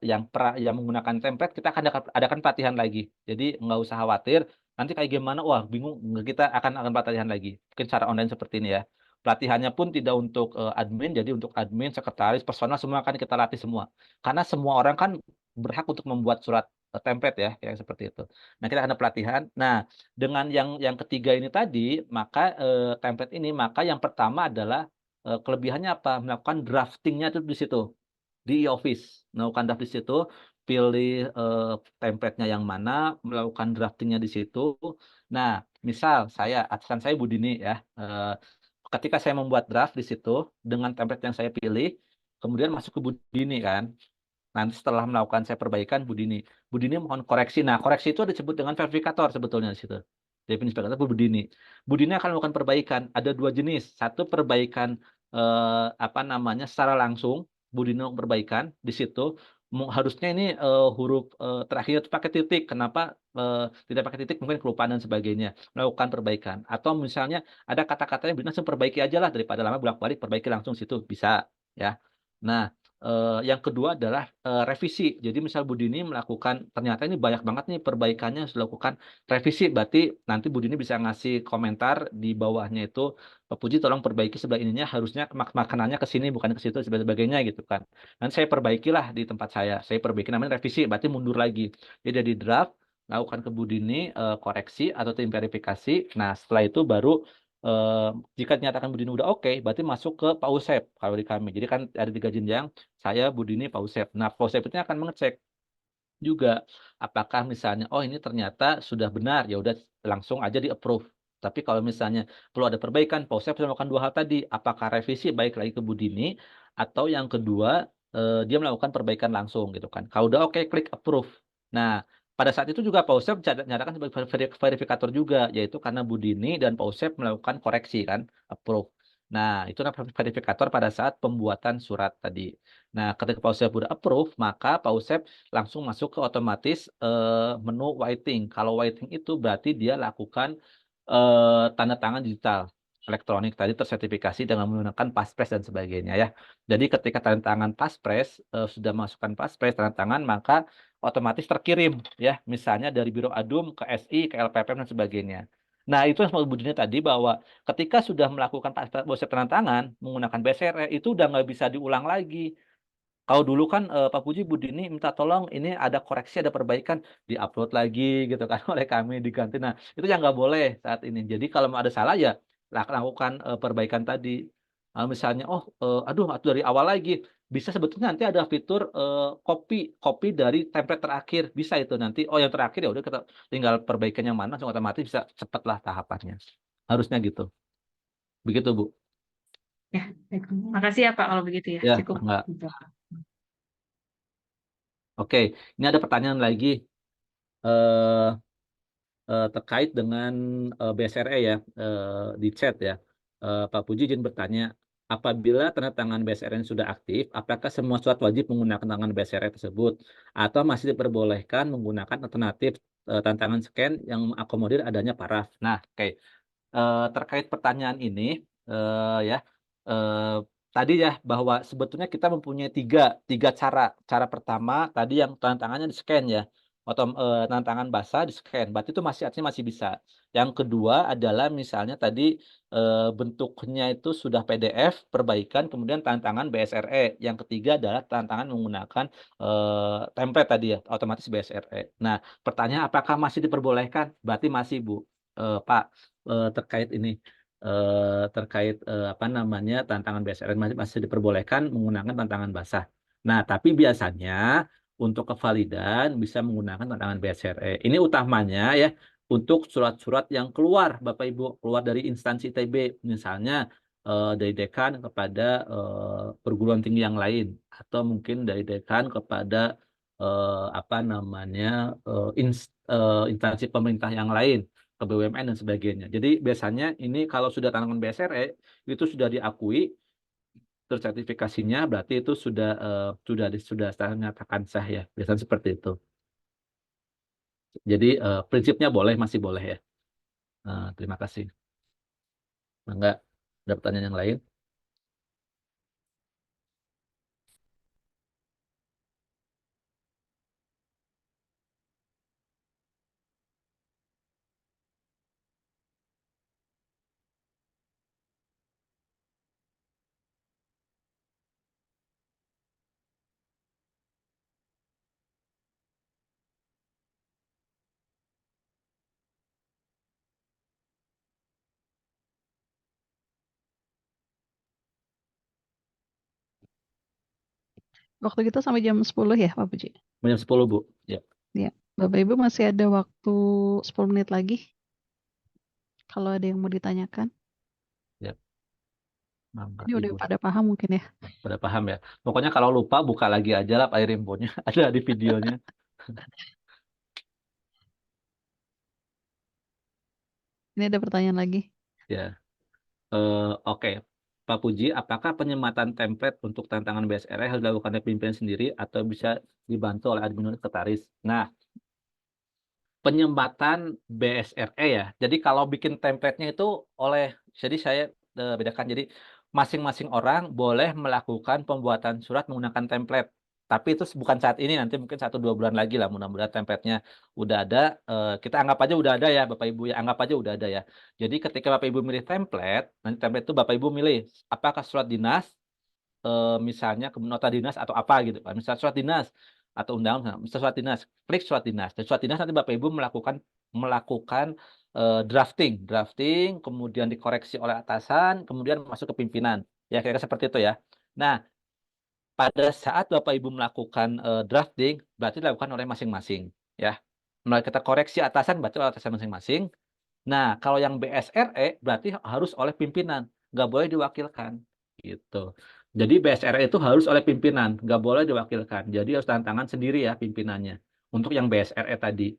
yang menggunakan template, kita akan adakan pelatihan lagi. Jadi nggak usah khawatir nanti kayak gimana, wah bingung, kita akan pelatihan lagi mungkin secara online seperti ini ya. Pelatihannya pun tidak untuk admin, jadi untuk admin, sekretaris, personal semua akan kita latih semua, karena semua orang kan berhak untuk membuat surat template ya, kayak seperti itu. Nah, kita akan ada pelatihan. Nah, dengan yang ketiga ini tadi, maka template ini, maka yang pertama adalah kelebihannya apa? Melakukan draftingnya itu di situ di Office. Melakukan draft di situ, pilih template-nya yang mana, melakukan draftingnya di situ. Nah, misal atasan saya Budini ya, ketika saya membuat draft di situ dengan template yang saya pilih, kemudian masuk ke Budini kan. Nanti setelah melakukan saya perbaikan Budini mohon koreksi. Nah, koreksi itu disebut dengan verifikator sebetulnya di situ. Definisi verifikator Budini. Budini akan melakukan perbaikan. Ada 2 jenis. Satu perbaikan apa namanya secara langsung. Budini melakukan perbaikan di situ. Harusnya ini huruf terakhir itu pakai titik. Kenapa tidak pakai titik? Mungkin kelupaan dan sebagainya. Melakukan perbaikan. Atau misalnya ada kata-katanya Budini langsung perbaiki aja lah daripada lama bolak-balik perbaiki langsung situ bisa ya. Nah, Yang kedua adalah revisi. Jadi misal Bu Dini melakukan, ternyata ini banyak banget nih perbaikannya, harus dilakukan revisi. Berarti nanti Bu Dini bisa ngasih komentar di bawahnya itu, Pak Puji tolong perbaiki sebelah ininya, harusnya makanannya ke sini bukan ke situ, sebagainya gitu kan. Nanti saya perbaikilah di tempat saya perbaiki, namanya revisi, berarti mundur lagi. Jadi di draft, lakukan ke Bu Dini, koreksi atau tim verifikasi. Nah setelah itu baru jika dinyatakan Bu Dini udah oke, berarti masuk ke Pak Usep kalau di kami. Jadi kan ada 3 jenjang, saya, Bu Dini, Pak Usep. Nah, Pak Usep itu akan mengecek juga apakah misalnya oh ini ternyata sudah benar, ya udah langsung aja di approve. Tapi kalau misalnya perlu ada perbaikan, Pak Usep bisa melakukan 2 hal tadi, apakah revisi baik lagi ke Bu Dini atau yang kedua dia melakukan perbaikan langsung gitu kan. Kalau udah oke, klik approve. Nah, pada saat itu juga Pak Usep nyatakan sebagai verifikator juga, yaitu karena Bu Dini dan Pak Usep melakukan koreksi kan, approve. Nah, itu namanya verifikator pada saat pembuatan surat tadi. Nah, ketika Pak Usep udah approve, maka Pak Usep langsung masuk ke otomatis menu writing. Kalau writing itu berarti dia lakukan tanda tangan digital elektronik tadi tersertifikasi dengan menggunakan Passphrase dan sebagainya ya. Jadi ketika tanda tangan Passphrase sudah masukkan Passphrase tanda tangan, maka otomatis terkirim ya, misalnya dari Biro Adum ke SI, ke LPPM dan sebagainya. Nah, itu yang sebetulnya tadi bahwa ketika sudah melakukan Passphrase tanda tangan menggunakan BSR itu udah nggak bisa diulang lagi. Kalau dulu kan Pak Puji Bu Dini minta tolong ini ada koreksi, ada perbaikan, diupload lagi gitu kan oleh kami diganti. Nah, itu yang nggak boleh saat ini. Jadi kalau mau ada salah ya lakukan perbaikan tadi. Kalau misalnya aduh atau dari awal lagi, bisa sebetulnya nanti ada fitur copy copy dari template terakhir, bisa itu nanti. Oh yang terakhir ya udah kita tinggal perbaikan yang mana langsung otomatis bisa cepatlah tahapannya. Harusnya gitu. Begitu Bu. Ya, baik. Makasih ya Pak kalau begitu ya. Ya, Cukup. enggak. Oke, ini ada pertanyaan lagi. eh Terkait dengan BSRE ya, di chat ya. Pak Puji izin bertanya, apabila tanda tangan BSRE sudah aktif, apakah semua surat wajib menggunakan tangan BSRE tersebut atau masih diperbolehkan menggunakan alternatif tanda tangan scan yang mengakomodir adanya paraf? Nah, oke. Terkait pertanyaan ini ya, eh, tadi ya bahwa sebetulnya kita mempunyai tiga cara. Cara pertama tadi yang tanda tangannya di scan ya, atau tanda tangan basah di scan, berarti itu masih artinya masih bisa. Yang kedua adalah misalnya tadi bentuknya itu sudah PDF perbaikan, kemudian tanda tangan BSRE. Yang ketiga adalah tanda tangan menggunakan template tadi ya, otomatis BSRE. Nah, pertanyaan apakah masih diperbolehkan? Berarti masih Bu. Pak, terkait ini terkait apa namanya tantangan BSRN masih diperbolehkan menggunakan tantangan basah. Nah, tapi biasanya untuk kevalidan bisa menggunakan tantangan BSRE. Ini utamanya ya untuk surat-surat yang keluar Bapak Ibu, keluar dari instansi ITB, misalnya dari dekan kepada perguruan tinggi yang lain atau mungkin dari dekan kepada apa namanya instansi pemerintah yang lain ke BUMN dan sebagainya. Jadi biasanya ini kalau sudah tantangan BSRE itu sudah diakui tersertifikasinya, berarti itu sudah saya nyatakan sah ya. Biasanya seperti itu. Jadi prinsipnya boleh, masih boleh ya. Terima kasih. Enggak ada pertanyaan yang lain? Waktu kita sampai jam 10 ya, Pak Puji? Jam 10 Bu. Ya, Ya. Bapak Ibu masih ada waktu 10 menit lagi kalau ada yang mau ditanyakan. ya. Mangga, Ini udah Ibu. pada paham mungkin ya. Pada paham ya. Pokoknya kalau lupa buka lagi aja lah Pak Rimbonya. Ada di videonya. Ini ada pertanyaan lagi. Ya. Oke, Pak Puji, apakah penyematan template untuk tantangan BSR harus dilakukan oleh pimpinan sendiri atau bisa dibantu oleh admin sekretaris? Nah, penyematan BSRE ya. Jadi kalau bikin template-nya itu oleh, jadi saya bedakan. Jadi masing-masing orang boleh melakukan pembuatan surat menggunakan template. Tapi itu bukan saat ini, nanti mungkin 1-2 bulan lagi lah. Mudah-mudahan template-nya udah ada. Kita anggap aja udah ada ya, Bapak Ibu ya. Anggap aja udah ada ya. Jadi ketika Bapak Ibu milih template, nanti template itu Bapak Ibu milih apakah surat dinas, misalnya ke nota dinas atau apa gitu kan. Misal surat dinas atau undangan, misal surat dinas, klik surat dinas. Dan surat dinas nanti Bapak Ibu melakukan drafting, kemudian dikoreksi oleh atasan, kemudian masuk ke pimpinan. Ya kira-kira seperti itu ya. Nah, pada saat Bapak Ibu melakukan drafting, berarti dilakukan oleh masing-masing ya. Mulai kita koreksi atasan, berarti oleh atasan masing-masing. Nah, kalau yang BSRE berarti harus oleh pimpinan, nggak boleh diwakilkan, gitu. Jadi BSRE itu harus oleh pimpinan, nggak boleh diwakilkan. Jadi harus tantangan sendiri ya pimpinannya. Untuk yang BSRE tadi.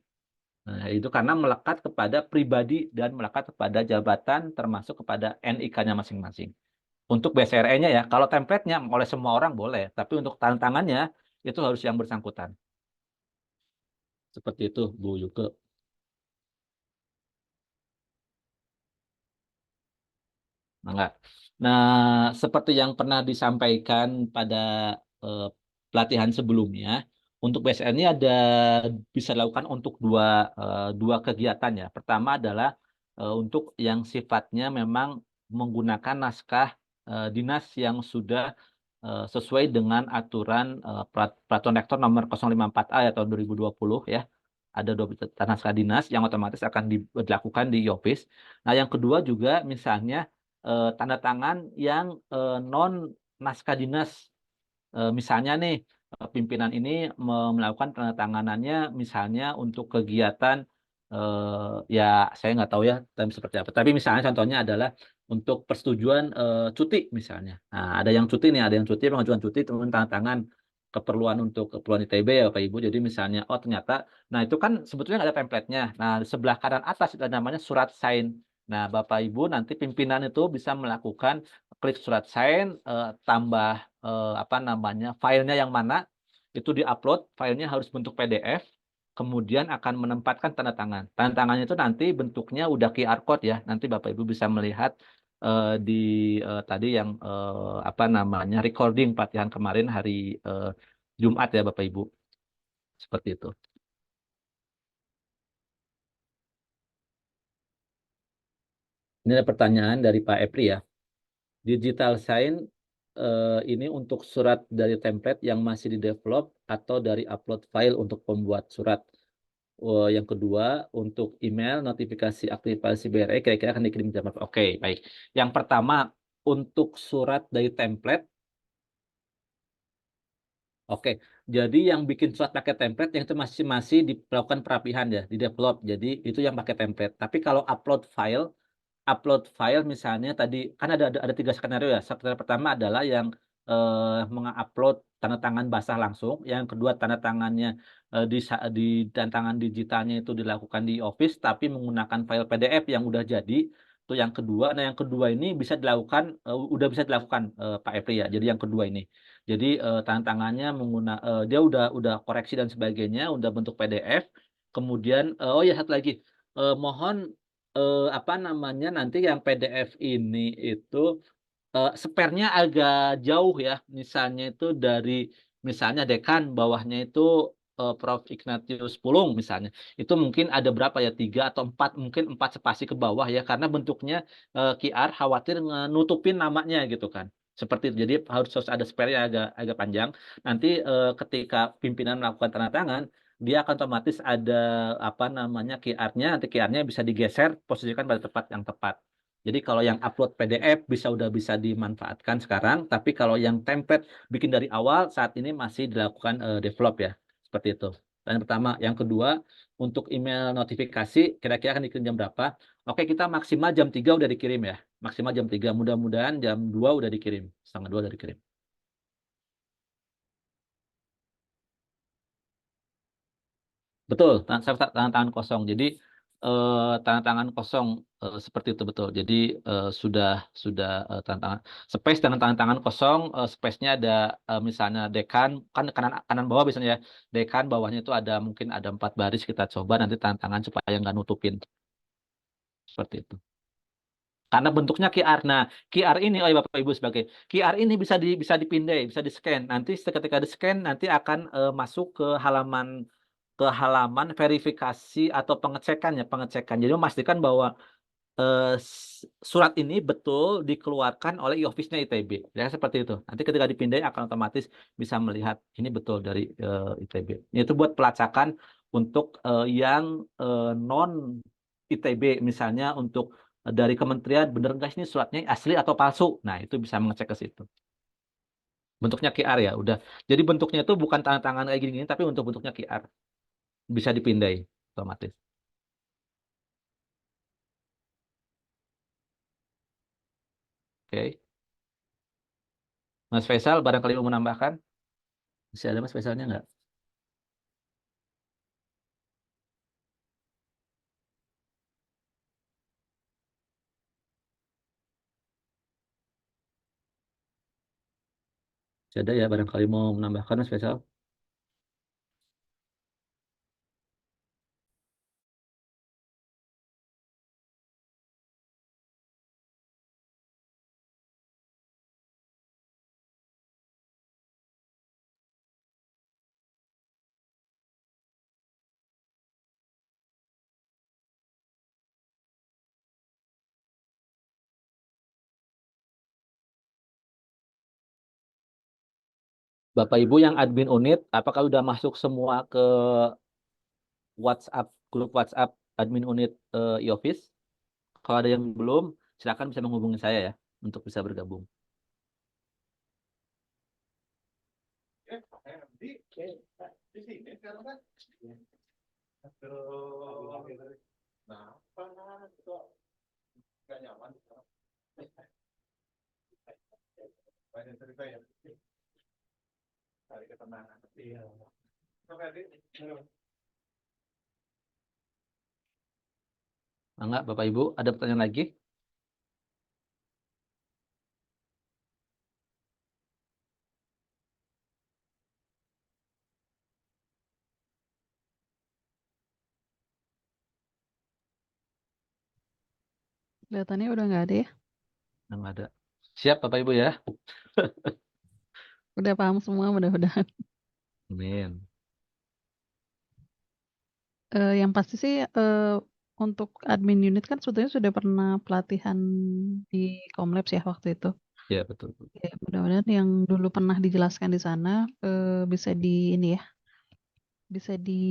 Nah, itu karena melekat kepada pribadi dan melekat kepada jabatan termasuk kepada NIK-nya masing-masing. Untuk BSRE-nya ya, kalau template-nya oleh semua orang boleh, tapi untuk tantangannya itu harus yang bersangkutan. Seperti itu, Bu Yuke. Enggak. Nah, seperti yang pernah disampaikan pada eh, pelatihan sebelumnya, untuk BSN ini ada bisa dilakukan untuk dua kegiatan ya. Pertama adalah untuk yang sifatnya memang menggunakan naskah dinas yang sudah sesuai dengan aturan Peraturan Rektor nomor 054A ya tahun 2020 ya. Ada dua naskah dinas yang otomatis akan dilakukan di Yopis. Nah, yang kedua juga misalnya tanda tangan yang non naskah dinas. Misalnya nih, pimpinan ini melakukan tanda tanganannya misalnya untuk kegiatan ya saya nggak tahu ya tapi seperti apa. Tapi misalnya contohnya adalah untuk persetujuan cuti misalnya. Nah, ada yang cuti nih, ada yang cuti pengajuan cuti teman tanda tangan untuk keperluan ITB ya Bapak Ibu. Jadi misalnya oh ternyata nah itu kan sebetulnya nggak ada template-nya. Nah, di sebelah kanan atas itu ada namanya surat sign. Nah, Bapak Ibu nanti pimpinan itu bisa melakukan klik surat sign tambah apa namanya filenya yang mana itu diupload, filenya harus bentuk PDF, kemudian akan menempatkan tanda tangan. Tanda tangannya itu nanti bentuknya udah QR code ya. Nanti Bapak Ibu bisa melihat di tadi yang apa namanya recording pelatihan kemarin hari Jumat ya Bapak Ibu. Seperti itu. Ini ada pertanyaan dari Pak Epri ya. Digital sign ini untuk surat dari template yang masih di-develop atau dari upload file untuk pembuat surat. Yang kedua, untuk email notifikasi aktivasi BRE kira-kira akan dikirim jam berapa? Oke, baik. Yang pertama, untuk surat dari template, oke. Jadi yang bikin surat pakai template yang itu masih dilakukan perapihan ya, di-develop. Jadi itu yang pakai template. Tapi kalau upload file misalnya tadi kan ada 3 skenario ya. Skenario pertama adalah yang mengupload tanda tangan basah langsung, yang kedua tanda tangannya di tanda tangan digitalnya itu dilakukan di Office tapi menggunakan file PDF yang udah jadi. Itu yang kedua. Nah, yang kedua ini bisa dilakukan udah bisa dilakukan Pak Epri ya. Jadi yang kedua ini. Jadi tanda tangannya dia udah koreksi dan sebagainya, udah bentuk PDF. Kemudian oh ya satu lagi mohon apa namanya nanti yang PDF ini itu spare-nya agak jauh ya. Misalnya itu dari misalnya dekan bawahnya itu Prof. Ignatius Pulung misalnya. Itu mungkin ada berapa ya? 3 atau 4 mungkin 4 spasi ke bawah ya karena bentuknya QR khawatir nutupin namanya gitu kan. Seperti itu. Jadi harus ada spare yang agak agak panjang. Nanti ketika pimpinan melakukan tanda tangan dia akan otomatis ada apa namanya QR-nya, nanti QR-nya bisa digeser, posisikan pada tempat yang tepat. Jadi kalau yang upload PDF udah bisa dimanfaatkan sekarang, tapi kalau yang template bikin dari awal saat ini masih dilakukan develop ya, seperti itu. Dan yang pertama, yang kedua untuk email notifikasi kira-kira akan dikirim jam berapa? Oke, kita maksimal jam 3 udah dikirim ya. Maksimal jam 3, mudah-mudahan jam 2 udah dikirim. Setengah 2 udah dikirim. Betul, tangan tangan kosong. Jadi tangan tangan kosong seperti itu betul. Jadi sudah tangan tangan space dengan tangan tangan kosong, space-nya ada misalnya dekan kan kanan kanan bawah biasanya ya. Dekan bawahnya itu ada mungkin ada 4 baris kita coba nanti tangan tangan supaya nggak nutupin seperti itu. Karena bentuknya QR. Nah, QR ini, oh ya Bapak Ibu sebagai QR ini bisa dipindai, bisa di-scan. Nanti ketika di-scan nanti akan masuk ke halaman verifikasi atau pengecekan ya, pengecekan. Jadi memastikan bahwa surat ini betul dikeluarkan oleh e-office-nya ITB. Ya seperti itu. Nanti ketika dipindai akan otomatis bisa melihat ini betul dari ITB. Itu buat pelacakan untuk yang non ITB, misalnya untuk dari kementerian, bener nggak sih ini suratnya asli atau palsu? Nah, itu bisa mengecek ke situ. Bentuknya QR ya, udah. Jadi bentuknya itu bukan tanda tangan kayak gini-gini, tapi untuk bentuknya QR. Bisa dipindai otomatis. Oke. Mas Faisal, barangkali mau menambahkan? Masih ada Mas Faisalnya nggak? Masih ada ya, barangkali mau menambahkan Mas Faisal? Bapak Ibu yang admin unit, apakah udah masuk semua ke WhatsApp, grup WhatsApp admin unit e-office? Kalau ada yang belum, silakan bisa menghubungi saya ya, untuk bisa bergabung. Enggak, Bapak Ibu, ada pertanyaan lagi? Kelihatannya udah nggak ada ya. Enggak ada. Siap Bapak Ibu ya? Udah paham semua mudah-mudahan. Amin. Yang pasti sih untuk admin unit kan sebetulnya sudah pernah pelatihan di Komlabs ya waktu itu. Ya, betul. Ya, mudah-mudahan yang dulu pernah dijelaskan di sana bisa di ini ya, bisa di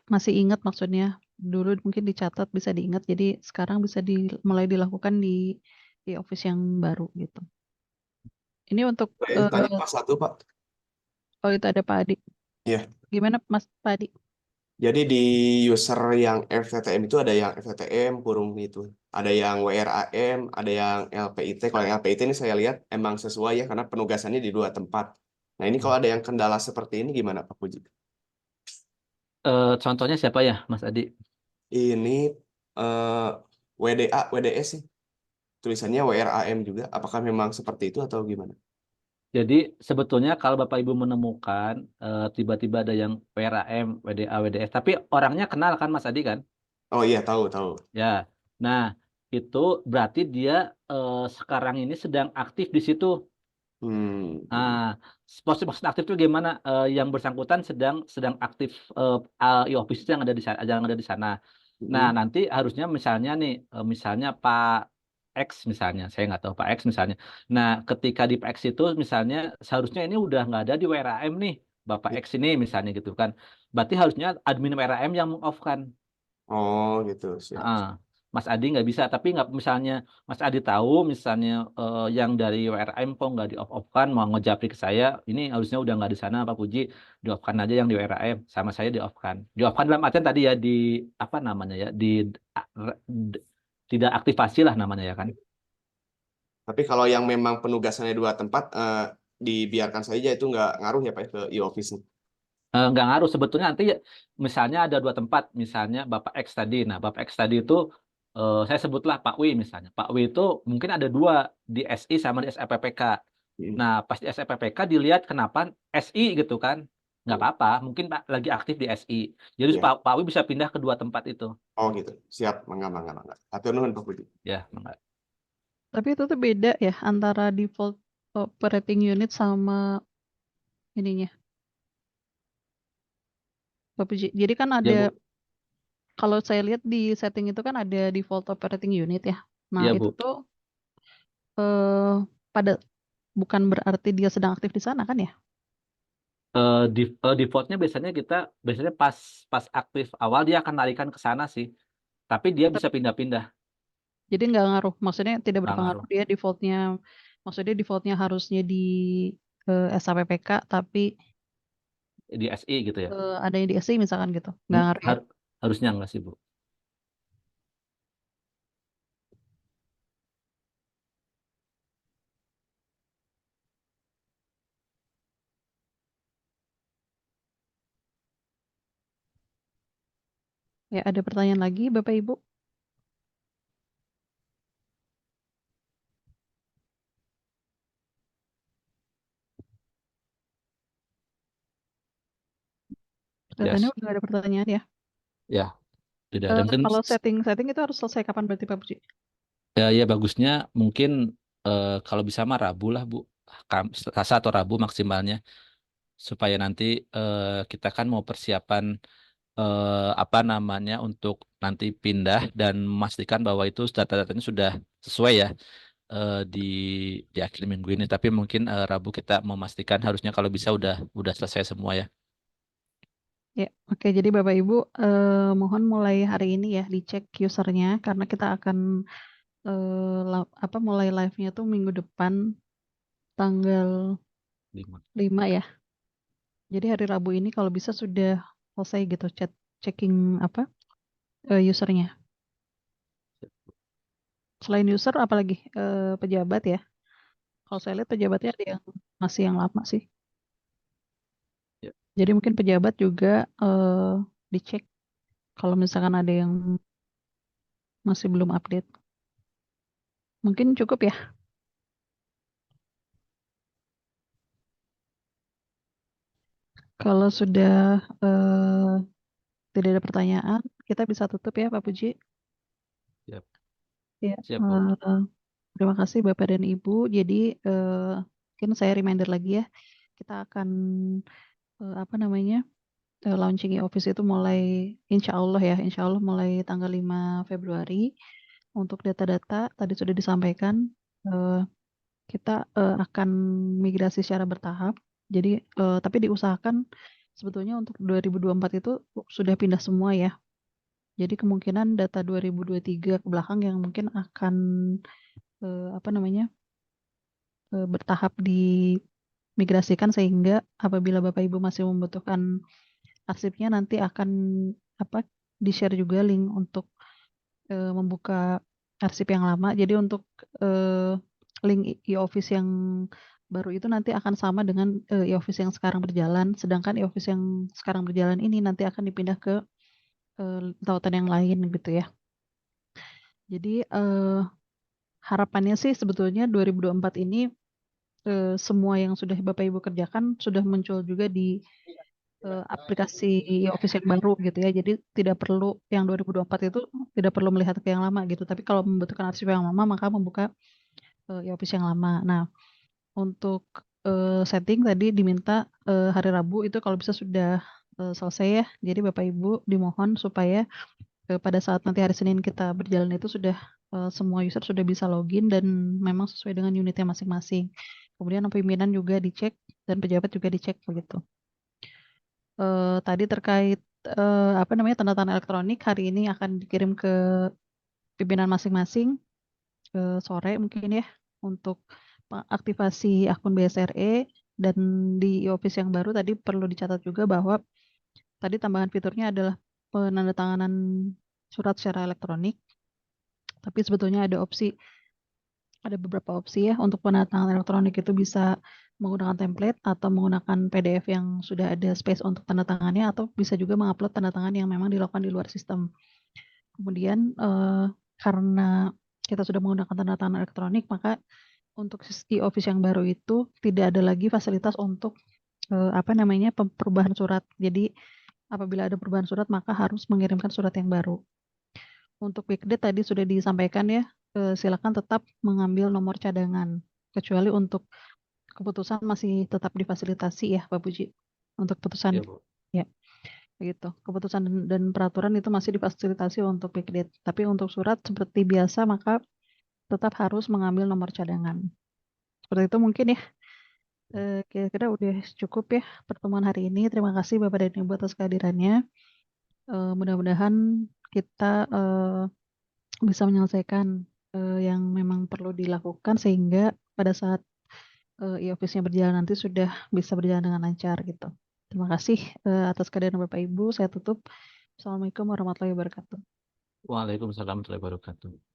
masih ingat maksudnya. Dulu mungkin dicatat bisa diingat, jadi sekarang bisa mulai dilakukan di office yang baru gitu. Ini untuk Tadi pas satu Pak. oh itu ada Pak Adi. Iya. Gimana Mas Pak Adi? Jadi di user yang FTTM itu ada yang FTTM kurung itu, ada yang WRAM, ada yang LPIT. Kalau yang LPIT ini saya lihat emang sesuai ya karena penugasannya di 2 tempat. Nah ini kalau ada yang kendala seperti ini gimana Pak Puji? Contohnya siapa ya, Mas Adi? Ini eh, WDA, WDS sih. Tulisannya WRAM juga. Apakah memang seperti itu atau gimana? Jadi sebetulnya kalau Bapak Ibu menemukan tiba-tiba ada yang WRAM, WDA, WDS, tapi orangnya kenal kan Mas Adi kan? Oh iya tahu tahu. Ya. Nah, itu berarti dia sekarang ini sedang aktif di situ. Hmm. Nah, maksud aktif itu gimana? Yang bersangkutan sedang aktif e-office yang ada di sana, yang ada di sana. Nah, Hmm. nanti harusnya misalnya nih, misalnya Pak X misalnya, saya nggak tahu Pak X misalnya. Nah, ketika di Pak X itu misalnya seharusnya ini udah nggak ada di WRAM nih, Bapak X ini misalnya gitu kan. Berarti harusnya admin WRAM yang meng-off-kan. Oh gitu siap. Ah, Mas Adi nggak bisa, tapi nggak misalnya Mas Adi tahu misalnya yang dari WRM kok nggak di off kan mau ngejapri ke saya, ini harusnya udah nggak di sana Pak Puji, di off kan aja yang di WRM sama saya di off kan dalam artian tadi ya di apa namanya ya d- tidak aktifasi lah namanya ya kan. Tapi kalau yang memang penugasannya 2 tempat, dibiarkan saja itu nggak ngaruh ya Pak ke e-office. Nggak ngaruh sebetulnya nanti misalnya ada 2 tempat misalnya Bapak X tadi, nah Bapak X tadi itu saya sebutlah Pak W misalnya, Pak W itu mungkin ada 2 di SI sama di SFPPK. Hmm. Nah, pas di SFPPK dilihat kenapa SI gitu kan. Nggak apa-apa, mungkin Pak lagi aktif di SI. Jadi Ya. Pak Wi bisa pindah ke 2 tempat itu. Oh gitu. Siap, mangga mangga mangga. Atur nuhun Pak Budi. Ya, Mangga. Tapi itu tuh beda ya antara default operating unit sama ininya, Pak Puji. Jadi kan Ya ada, Bu, kalau saya lihat di setting itu kan ada default operating unit ya. Nah, ya itu Bu. tuh eh pada bukan berarti dia sedang aktif di sana kan ya? Defaultnya biasanya pas pas aktif awal dia akan larikan ke sana sih. Tapi dia bisa pindah-pindah, Jadi nggak ngaruh, maksudnya tidak nggak berpengaruh ngaruh dia defaultnya, maksudnya defaultnya harusnya di SAPPK tapi di SI gitu ya. ada yang di SI misalkan gitu, nggak ngaruh ya. Harusnya nggak sih Bu. Ya, ada pertanyaan lagi Bapak Ibu? Kelihatannya Yes, udah ada pertanyaan ya. ya tidak ada mungkin. Kalau setting itu harus selesai kapan berarti Pak Puji? Ya bagusnya mungkin kalau bisa mah Rabu lah Bu. Selasa atau Rabu maksimalnya supaya nanti kita kan mau persiapan apa namanya untuk nanti pindah dan memastikan bahwa itu data-datanya sudah sesuai ya di akhir minggu ini. Tapi mungkin Rabu kita memastikan harusnya kalau bisa udah selesai semua ya. Ya, oke. Jadi Bapak Ibu mohon mulai hari ini ya dicek usernya karena kita akan mulai live-nya tuh minggu depan tanggal 5. 5 ya. Jadi hari Rabu ini kalau bisa sudah selesai gitu checking apa usernya. Selain user apalagi pejabat ya. Kalau saya lihat pejabatnya ada yang masih yang lama sih. Ya, Jadi mungkin pejabat juga dicek kalau misalkan ada yang masih belum update. Mungkin cukup ya. Kalau sudah tidak ada pertanyaan, kita bisa tutup ya Pak Puji. siap, Ya, siap Bu. terima kasih Bapak dan Ibu. Jadi mungkin saya reminder lagi ya, kita akan launching e-office itu mulai insya Allah mulai tanggal 5 Februari. Untuk data-data tadi sudah disampaikan, eh, kita akan migrasi secara bertahap. Jadi tapi diusahakan sebetulnya untuk 2024 itu sudah pindah semua ya. Jadi kemungkinan data 2023 ke belakang yang mungkin akan eh, apa namanya bertahap dimigrasikan sehingga apabila Bapak Ibu masih membutuhkan arsipnya nanti akan di-share juga link untuk membuka arsip yang lama. Jadi untuk eh, link e-office yang baru itu nanti akan sama dengan e-office yang sekarang berjalan, sedangkan e-office yang sekarang berjalan ini nanti akan dipindah ke tautan yang lain gitu ya. Jadi harapannya sih sebetulnya 2024 ini semua yang sudah Bapak Ibu kerjakan sudah muncul juga di aplikasi e-office yang baru gitu ya. Jadi tidak perlu yang 2024 itu tidak perlu melihat ke yang lama gitu. Tapi kalau membutuhkan arsip yang lama maka membuka e-office yang lama. Nah, untuk setting tadi diminta hari Rabu itu kalau bisa sudah selesai ya. Jadi Bapak Ibu dimohon supaya pada saat nanti hari Senin kita berjalan itu sudah semua user sudah bisa login dan memang sesuai dengan unitnya masing-masing. Kemudian pimpinan juga dicek dan pejabat juga dicek begitu. Tadi terkait tanda tangan elektronik hari ini akan dikirim ke pimpinan masing-masing sore mungkin ya untuk aktivasi akun BSRE dan di e-office yang baru tadi perlu dicatat juga bahwa tadi tambahan fiturnya adalah penandatanganan surat secara elektronik, tapi sebetulnya ada beberapa opsi ya untuk penandatanganan elektronik itu bisa menggunakan template atau menggunakan PDF yang sudah ada space untuk tanda tangannya atau bisa juga mengupload tanda tangan yang memang dilakukan di luar sistem. Kemudian karena kita sudah menggunakan tanda tangan elektronik maka untuk e-office yang baru itu tidak ada lagi fasilitas untuk perubahan surat. Jadi apabila ada perubahan surat maka harus mengirimkan surat yang baru. Untuk Big Data tadi sudah disampaikan ya, silakan tetap mengambil nomor cadangan, kecuali untuk keputusan masih tetap difasilitasi ya Pak Puji. Untuk keputusan Ya, Bu. ya gitu. Keputusan dan peraturan itu masih difasilitasi untuk backdate. Tapi untuk surat seperti biasa maka tetap harus mengambil nomor cadangan. Seperti itu mungkin ya. Kira-kira udah cukup ya pertemuan hari ini. Terima kasih Bapak dan Ibu atas kehadirannya. Mudah-mudahan kita bisa menyelesaikan yang memang perlu dilakukan sehingga pada saat e-office-nya berjalan nanti sudah bisa berjalan dengan lancar gitu. Terima kasih atas kehadiran Bapak Ibu. Saya tutup. Assalamualaikum warahmatullahi wabarakatuh. Waalaikumsalam warahmatullahi wabarakatuh.